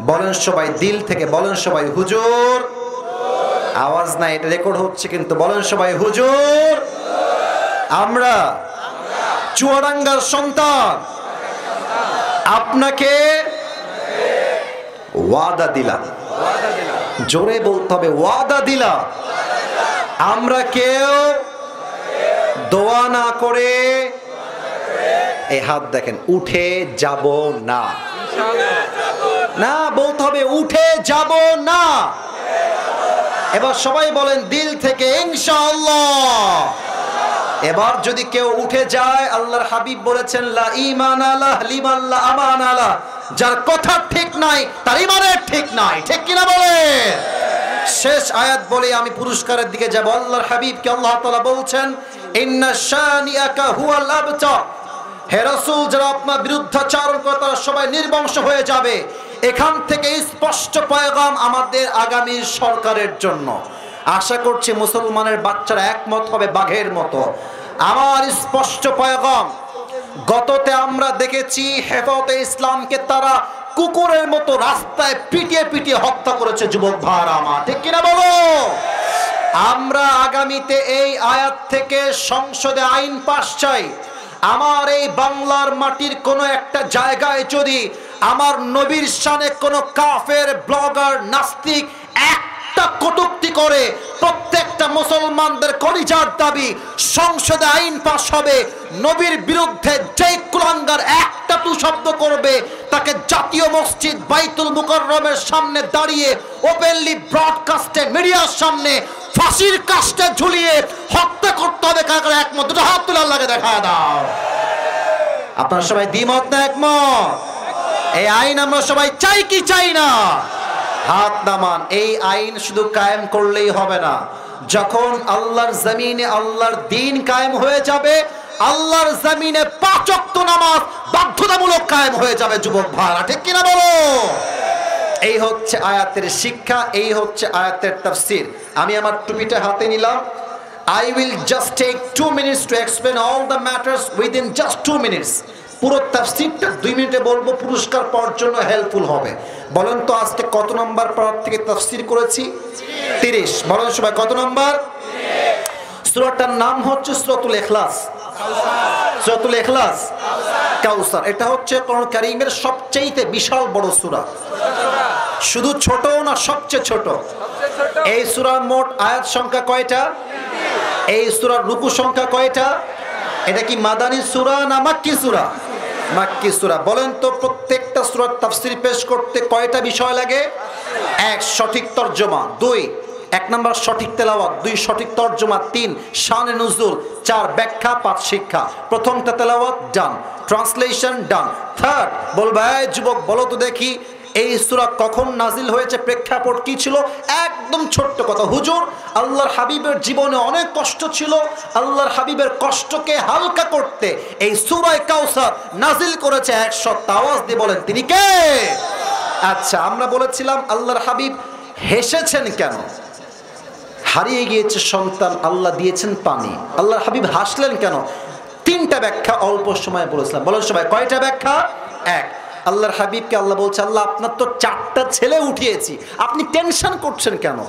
বলেন সবাই দিল থেকে, বলেন সবাই হুজুর। আওয়াজ নাই, এটা রেকর্ড হচ্ছে কিন্তু। বলেন সবাই হুজুর। আমরা চুয়াডাঙ্গার সন্তান আপনাকে ওয়াদা দিলাম। জোরে বলতে হবে, ওয়াদা দিলাম আমরা কেউ দোয়া না করে, এই হাত দেখেন, উঠে যাব না। না, বলতে হবে উঠে যাব না। এবার সবাই বলেন দিল থেকে ইনশাআল্লাহ। এবার যদি কেউ উঠে যায়, আল্লাহর হাবিব বলেছেন লা ঈমান আলাহ লিমান লা আমান আলাহ, যার কথা ঠিক নাই তার ঈমানের ঠিক নাই। ঠিক কিনা বলে? শেষ আয়াত বলে আমি পুরস্কারের দিকে যাব। আল্লাহর হাবিবকে আল্লাহ তাআলা বলছেন ইন্না শানিআকা হুয়াল আবতার, হে রাসূল যারা আপনার বিরুদ্ধাচরণ করে তারা সবাই নির্বংশ হয়ে যাবে। এখান থেকে স্পষ্ট পয়গাম আমাদের আগামী সরকারের জন্য। আশা করছি মুসলমানের বাচ্চারা একমত হবে বাঘের মতো। আমার স্পষ্ট পয়গাম, গততে আমরা দেখেছি হেফাজতে ইসলামকে তারা কুকুরের মতো রাস্তায় পিটিয়ে পিটিয়ে হত্যা করেছে যুবক ভাইরা আমার। ঠিক কিনা বলো? আমরা আগামীতে এই আয়াত থেকে সংসদে আইন পাস চাই। আমার এই বাংলার মাটির কোনো একটা জায়গায় যদি আমার নবীর শানে কোনো কাফের ব্লগার নাস্তিক একটা কটূক্তি করে, প্রত্যেকটা মুসলমানদের কলিজার দাবি সংসদে আইন পাস হবে, নবীর বিরুদ্ধে যেই কুলাঙ্গার একটা তু শব্দ করবে তাকে জাতীয় মসজিদ বাইতুল মুকাররমের সামনে দাঁড়িয়ে ওপেনলি ব্রডকাস্টে মিডিয়ার সামনে ফাঁসির কাস্টে ঝুলিয়ে হত্যা করতে হবে। কার একমত? দুটো হাত তুলে আল্লাহকে দেখা দাও। আপনারা সবাই দ্বিমত না একমত? এই আইন আমরা সবাই চাই কি চাই না? হাত নামান। এই আইন শুধু কায়েম করলেই হবে না, যখন আল্লাহর জমিনে আল্লাহর দ্বীন কায়েম হয়ে যাবে, আল্লাহর জমিনে 5 ওয়াক্ত নামাজ বাধ্যতামূলক কায়েম হয়ে যাবে যুবক ভাইরা। ঠিক কিনা বলো? এই হচ্ছে আয়াতের শিক্ষা, এই হচ্ছে আয়াতের তাফসীর। আমি আমার টুপিটা হাতে নিলাম। I will just take 2 minutes to explain all the matters within just 2 minutes. পুরো তাফসীরটা 2 মিনিটে বলবো, পুরস্কার পাওয়ার জন্য হেল্পফুল হবে। বলেন তো আজকে কত নম্বর পারা থেকে তাফসীর করেছি? 30। বলেন সবাই কত নম্বর? 30। সূরাটার নাম হচ্ছে সূরাতুল ইখলাস। সূরাতুল ইখলাস, কাউসার। এটা হচ্ছে কোরআন কারীমের সবচেয়ে বিশাল বড় সূরা। শুধু ছোট না, সবচেয়ে ছোট। এই সূরার মোট আয়াত সংখ্যা কয়টা? এই সূরার রুকু সংখ্যা কয়টা? এটা কি মাদানী সূরা না মাক্কি সূরা? মাক্কি সূরা। বলেন তো প্রত্যেকটা সূরার তাফসীর পেশ করতে কয়টা বিষয় লাগে? 1 সঠিক তরজমা, 2 1 নাম্বার সঠিক তেলাওয়াত, 2 সঠিক তরজমা, 3 শানে নুজুল, 4 ব্যাখ্যা, 5 শিক্ষা। প্রথমটা তেলাওয়াত ডান, ট্রান্সলেশন ডান। থার্ড বলবে এই যুবক বলো তো দেখি এই সূরা কখন নাজিল হয়েছে, প্রেক্ষাপট কি ছিল? একদম ছোট্ট কথা, হুজুর আল্লাহর হাবিবের জীবনে অনেক কষ্ট ছিল, আল্লাহর হাবিবের কষ্টকে হালকা করতে এই সূরা কাউসার নাজিল করেছে। 100 আওয়াজ দিয়ে বলেন তিনি কে? আচ্ছা, আমরা বলেছিলাম আল্লাহর হাবিব হেসেছেন কেন? হারিয়ে গিয়েছে সন্তান, আল্লাহ দিয়েছেন পানি। আল্লাহর হাবিব হাসলেন কেন? 3টা ব্যাখ্যা অল্প সময় বলেছিলাম। বলেন সবাই কয়টা ব্যাখ্যা? 1, আল্লাহর হাবিবকে আল্লাহ বলছে আল্লাহ আপনার তো 4টা ছেলে উঠিয়েছি, আপনি টেনশন করছেন কেন?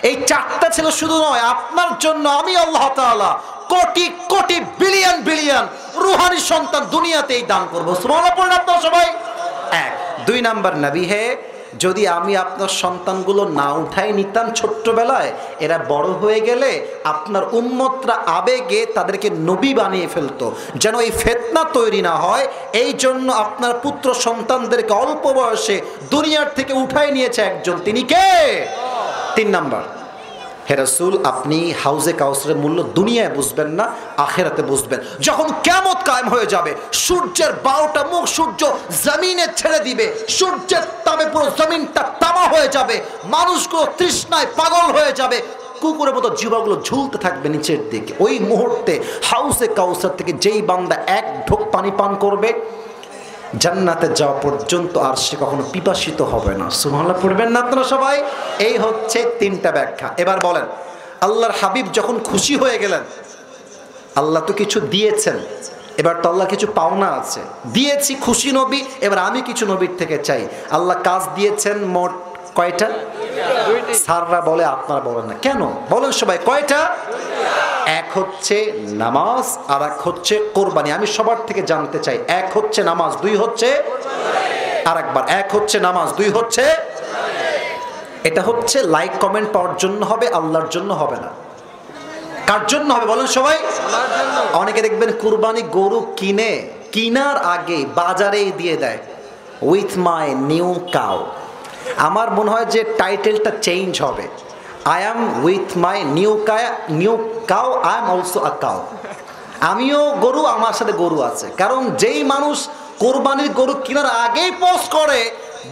এই 4টা ছেলে শুধু নয়, আপনার জন্য আমি আল্লাহ তাআলা কোটি কোটি বিলিয়ন বিলিয়ন রূহানি সন্তান দুনিয়াতেই দান করবো। সুবহানাল্লাহ পড়েন আপনারা সবাই। 1। 2 নাম্বার, নবী হে যদি আমি আপনার সন্তানগুলো না উঠাই নিতাম ছোট্টবেলায়, এরা বড় হয়ে গেলে আপনার উম্মতরা আবেগে তাদেরকে নবী বানিয়ে ফেলতো, যেন এই ফিতনা তৈরি না হয়। এই জন্য আপনার পুত্র সন্তানদেরকে অল্প বয়সে দুনিয়ার থেকে উঠাই নিয়েছে একজন, তিনি কে? 3 নাম্বার, হে রাসূল আপনি হাউজে কাউসারের মূল্য দুনিয়ায় বুঝবেন না, আখিরাতে বুঝবেন। যখন কিয়ামত কায়েম হয়ে যাবে, সূর্যের 12টা মুখ সূর্য জমিনে ছেড়ে দিবে, সূর্যের তাপে পুরো জমিনটা তামা হয়ে যাবে, মানুষগুলো তৃষ্ণায় পাগল হয়ে যাবে, কুকুরের মতো জীবাগুলো ঝুলতে থাকবে নিচের দিকে। ওই মুহূর্তে হাউজে কাউসার থেকে যেই বান্দা 1 ঢোক পানি পান করবে, জান্নাতে যাওয়া পর্যন্ত আর সে কখনো পিপাসিত হবে না। সুবহানাল্লাহ পড়বেন না আপনারা সবাই? এই হচ্ছে 3টা ব্যাখ্যা। এবার বলেন আল্লাহর হাবিব যখন খুশি হয়ে গেলেন, আল্লাহ তো কিছু দিয়েছেন, এবার তো আল্লাহ কিছু পাওনা আছে, দিয়েছি খুশি নবী, এবার আমি কিছু নবীর থেকে চাই। আল্লাহ কাজ দিয়েছেন মোট কয়টা? স্যাররা বলে, আপনারা বলেন না কেন? বলেন সবাই, কয়টা? এক হচ্ছে নামাজ, আর এক হচ্ছে কোরবানি। আমি সবার থেকে জানতে চাই, এক হচ্ছে নামাজ, দুই হচ্ছে, আর একবার, এক হচ্ছে নামাজ, দুই হচ্ছে। এটা হচ্ছে লাইক কমেন্ট পাওয়ার জন্য হবে, আল্লাহর জন্য হবে না। কার জন্য হবে বলেন সবাই? অনেকে দেখবেন কুরবানি গরু কিনার আগে বাজারেই দিয়ে দেয়, উইথ মাই নিউ কাউ। আমার মনে হয় যে টাইটেলটা চেঞ্জ হবে, I am with my new cow, I am also a cow. আমিও গরু, আমার সাথে গরু আছে। কারণ যেই মানুষ কোরবানির গরু কেনার আগেই পোস্ট করে,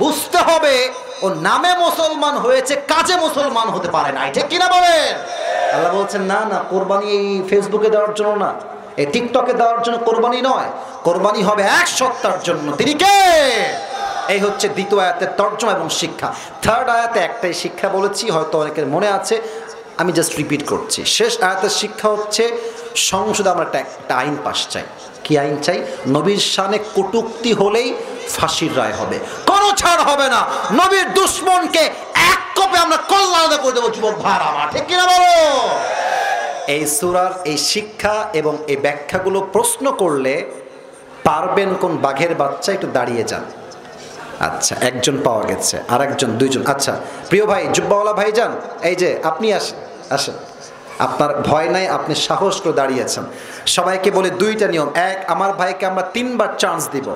বুঝতে হবে ও নামে মুসলমান হয়েছে, কাজে মুসলমান হতে পারে না। ঠিক কিনা বলেন? আল্লাহ বলছেন না না, কোরবানি এই ফেসবুকে দেওয়ার জন্য না, এই টিকটকে দেওয়ার জন্য কোরবানি নয়, কোরবানি হবে এক সত্তার জন্য। তিনি কে? এই হচ্ছে দ্বিতীয় আয়াতের তর্জমা এবং শিক্ষা। থার্ড আয়াতে একটাই শিক্ষা বলেছি, হয়তো অনেকের মনে আছে, আমি জাস্ট রিপিট করছি। শেষ আয়াতের শিক্ষা হচ্ছে সংসদে আমরা একটা আইন পাস চাই। কি আইন চাই? নবীর শানে কটূক্তি হলেই ফাঁসির রায় হবে, কোনো ছাড় হবে না। নবীর দুশ্মনকে এক কোপে আমরা কল্যাণ করে দেবো। যুবক ভাই আমার, ঠিক কিনা বলো? এই সূরার এই শিক্ষা এবং এই ব্যাখ্যাগুলো প্রশ্ন করলে পারবেন কোন বাঘের বাচ্চা? একটু দাঁড়িয়ে যান। আচ্ছা, একজন পাওয়া গেছে, আর একজন, দুইজন। আচ্ছা প্রিয় ভাই, জুব্বাওয়ালা ভাই যান, এই যে আপনি আসেন, আপনার ভয় নাই, আপনি সাহস করে দাঁড়িয়েছেন। সবাইকে বলে দুইটা নিয়ম। এক, আমার ভাইকে আমরা 3 বার চান্স দিব,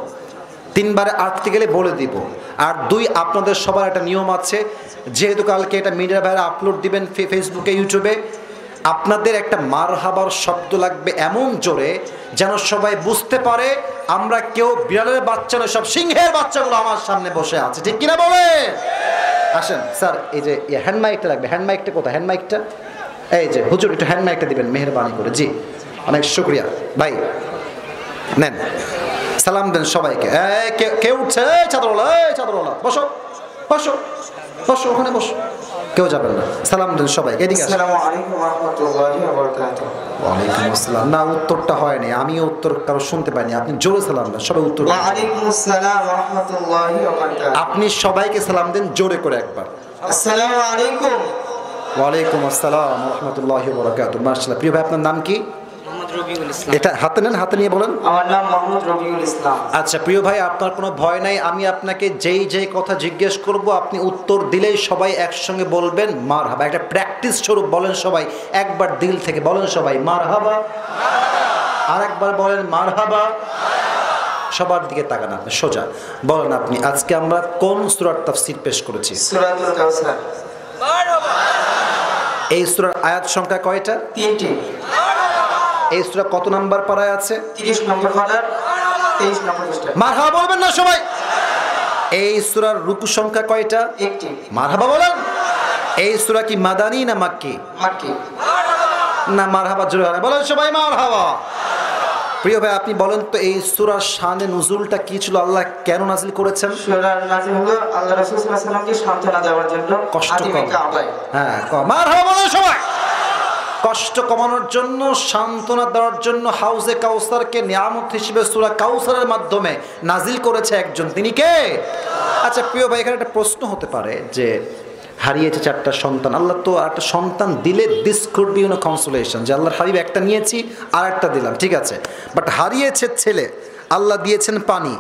3 বারে আটতে গেলে বলে দিব। আর 2, আপনাদের সবার একটা নিয়ম আছে, যেহেতু কালকে এটা মিডিয়া ভাইরা আপলোড দিবেন ফেসবুকে, ইউটিউবে, আপনাদের একটা মারহাবার শব্দ লাগবে এমন জোরে যেন সবাই বুঝতে পারে আমরা কেউ বিড়ালের বাচ্চা নয়, সব সিংহের বাচ্চাগুলো আমার সামনে বসে আছে। ঠিক কিনা বলে? আসেন স্যার, এই যে হ্যান্ড মাইকটা লাগবে। হ্যান্ড মাইকটা কোথায়? হ্যান্ড মাইকটা এই যে, হুজুর একটু হ্যান্ড মাইকটা দিবেন মেহেরবানি করে। জি, অনেক শুক্রিয়া ভাই, নেন সালাম দেন সবাইকে। কে উঠছে? চাদরওয়ালা বসো বসো বসো, ওখানে বসো, কেউ যাবেন না। সালাম দেন সবাইকে। এদিকে আসসালামু আলাইকুম ওয়া রাহমাতুল্লাহি ওয়া বারাকাতুহু। ওয়া আলাইকুম আসসালাম। না, উত্তরটা হয়নি, আমিও উত্তর কারো শুনতে পাইনি। আপনি জোরে সালাম দেন, সবাই উত্তর। ওয়া আলাইকুম আসসালাম ওয়া রাহমাতুল্লাহি ওয়া বারাকাতুহু। আপনি সবাইকে সালাম দেন জোরে করে একবার। আসসালামু আলাইকুম। ওয়া আলাইকুম আসসালাম ওয়া রাহমাতুল্লাহি ওয়া বারাকাতুহু। মাশাআল্লাহ। প্রিয় ভাই, আপনার নাম কি? এটা হাতে নেন, হাতে নিয়ে বলেন। আমার নাম মোহাম্মদ রবিউল ইসলাম। আচ্ছা প্রিয় ভাই, আপনার কোনো ভয় নাই। আমি আপনাকে যেই কথা জিজ্ঞেস করব, আপনি উত্তর দিলেই সবাই একসঙ্গে বলবেন মারহাবা। একটা প্র্যাকটিস স্বরূপ বলেন সবাই, একবার দিল থেকে বলেন সবাই মারহাবা, আর একবার বলেন মারহাবা। সবার দিকে তাকান, আপনি সোজা বলেন। আপনি আজকে আমরা কোন সূরার তাফসীর পেশ করেছি? সূরাতুল কাউসার। মারহাবা। এই সূরার আয়াত সংখ্যা কয়টা? 3টি। এই সূরা কত নাম্বার পারায় আছে? 30 নম্বর পারার 23 নম্বর পৃষ্ঠা। মারহাবা বলবেন না সবাই? এই সূরার রুকু সংখ্যা কয়টা? 1টি। মারহাবা বলেন। এই সূরা কি মাদানী না মাক্কি? মাক্কি। না, মারহাবা জোরে হয় না, বলেন সবাই মারহাবা। প্রিয় ভাই, আপনি বলেন তো এই সূরার শানে নুজুলটা কি ছিল? আল্লাহ কেন নাজিল করেছেন? সূরা নাজিল হলো আল্লাহ রাসূল সাল্লাল্লাহু আলাইহি ওয়াসাল্লামকে সান্ত্বনা দেওয়ার জন্য, কষ্ট কমানোর। হ্যাঁ, মারহাবা বলেন সবাই। কষ্ট কমানোর জন্য, সান্ত্বনা দেওয়ার জন্য হাউজে কাউসারকে নিয়ামত হিসেবে সূরা কাউসারের মাধ্যমে নাজিল করেছে একজন, তিনি কে? আচ্ছা প্রিয় ভাই, এখানে একটা প্রশ্ন হতে পারে যে হারিয়েছে 4টা সন্তান, আল্লাহ তো একটা সন্তান দিলে দিস কুড বি কনসোলেশন, যে আল্লাহর হাবিব একটা নিয়েছি আর একটা দিলাম, ঠিক আছে। বাট হারিয়েছে ছেলে, আল্লাহ দিয়েছেন পানি,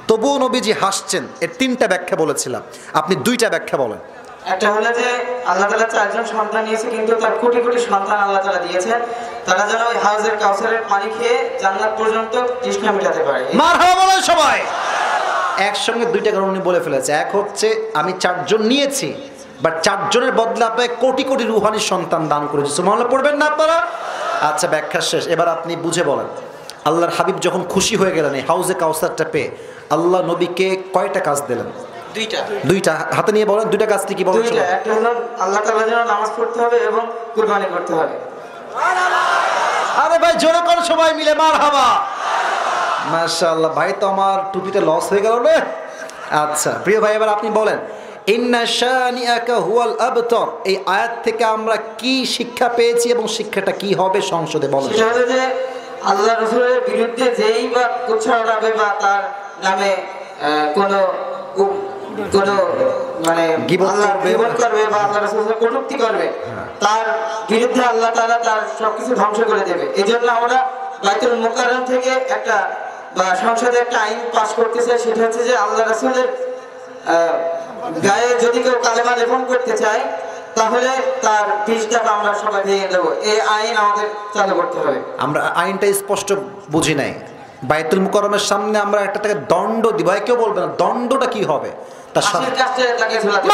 তবুও নবীজি হাসছেন। এর 3টা ব্যাখ্যা বলেছিলাম, আপনি 2টা ব্যাখ্যা বলেন। একটা হলো যে আল্লাহ তাআলা 4জন সন্তান নিয়েছে, কিন্তু তার কোটি কোটি সন্তান আল্লাহ তাআলা দিয়েছেন, তারা যেন ওই হাউজের কাউসারের পানি খেয়ে জান্নাত পর্যন্ত তৃষ্ণা মেটাতে পারে। মারহাবা বলেন সবাই। একসঙ্গে 2টা কারণ উনি বলে ফেলেছে। এক হচ্ছে আমি 4জন নিয়েছি, বাট 4জনের বদলে আপনাকে কোটি কোটি রুহানি সন্তান দান করেছে। সুবহানাল্লাহ পড়বেন না আপনারা? আচ্ছা, ব্যাখ্যা শেষ, এবার আপনি বুঝে বলেন। আল্লাহর হাবিব যখন খুশি হয়ে গেলেন এই হাউজে কাউসারটা পেয়ে, আল্লাহ নবীকে কয়টা কাজ দিলেন? 2টা। হাতে নিয়ে বলেন 2টা কাজ কি বলেন? একটা হলো আল্লাহ তাআলার জন্য নামাজ পড়তে হবে এবং কুরবানি করতে হবে। আরে ভাই জোরে করে সবাই মিলে মারহাবা। মাশাআল্লাহ ভাই, তো আমার টুপিতে লস হয়ে গেল রে। আচ্ছা প্রিয় ভাই, এবার আপনি বলেন ইন্না শানিআকা হুয়াল আবতার, এই আয়াত থেকে আমরা কি শিক্ষা পেয়েছি এবং শিক্ষাটা কি হবে সংসদে বলেন। সেটা হলো যে আল্লাহ রাসূলের বিরুদ্ধে যেই বা কুচ্ছাড়াবে বা তার নামে কোনো মানে গীবত করবে বা আল্লাহ রাসূলের কটূক্তি করবে, তার বিরুদ্ধে আল্লাহ তাআলা তার সবকিছু ধ্বংস করে দেবে। এজন্য আমরা বাইতুল মুকাররম থেকে একটা বা সংসদে একটা আইন পাস করতে চাই, সেটা হচ্ছে যে আল্লাহ রাসূলের গায়ে যদি কেউ কালেমা লেপন করতে চায় তাহলে তার 20 টাকা আমরা সবাই দিয়ে দেবো। এই আইন আমাদের চালু করতে হবে। আমরা আইনটা স্পষ্ট বুঝি নাই। বাইতুল মুকাররমের সামনে আমরা একটা তাকে দণ্ড দিব, কেউ বলবে না দণ্ডটা কি হবে, তার সাথে তাকে ঝুলাতে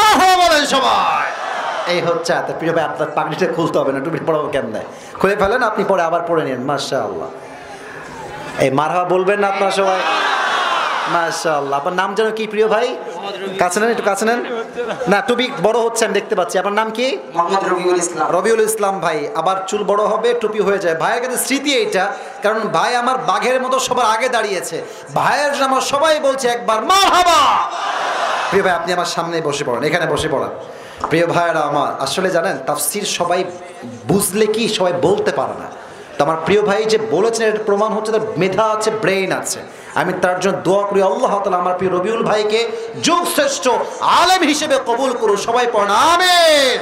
বলেন সবাই। এই হচ্ছে এত প্রিয় ভাই, আপনার পাগড়িটা খুলতে হবে না, টুপি পড়াবো কেমনে, খুলে ফেলেন, আপনি পরে আবার পরে নিন। মাশাআল্লাহ, এই মারহাবা বলবেন না আপনারা সবাই? মাশাআল্লাহ। আপনার নাম যেন কি প্রিয় ভাই? কাছে নেন, একটু কাছে নেন না, টুপি বড় হচ্ছে আমি দেখতে পাচ্ছি। আপনার নাম কি? মোহাম্মদ রবিউল ইসলাম। রবিউল ইসলাম ভাই, আবার চুল বড় হবে, টুপি হয়ে যায়। ভাইয়ের কাছে স্মৃতি এইটা, কারণ ভাই আমার বাঘের মতো সবার আগে দাঁড়িয়েছে। ভাইয়ের জন্য আমার সবাই বলছে একবার মারহাবা। প্রিয় ভাই, আপনি আমার সামনে বসে পড়েন, এখানে বসে পড়েন। প্রিয় ভাইয়েরা আমার, আসলে জানেন তাফসীর সবাই বুঝলে কি সবাই বলতে পারে না। তো আমার প্রিয় ভাই যে বলেছেন এটা প্রমাণ হচ্ছে তার মেধা আছে, ব্রেইন আছে। আমি তার জন্য দোয়া করি আল্লাহ তাআলা আমার প্রিয় রবিউল ভাইকে যুগ শ্রেষ্ঠ আলেম হিসেবে কবুল করুন। সবাই পড়েন আমিন।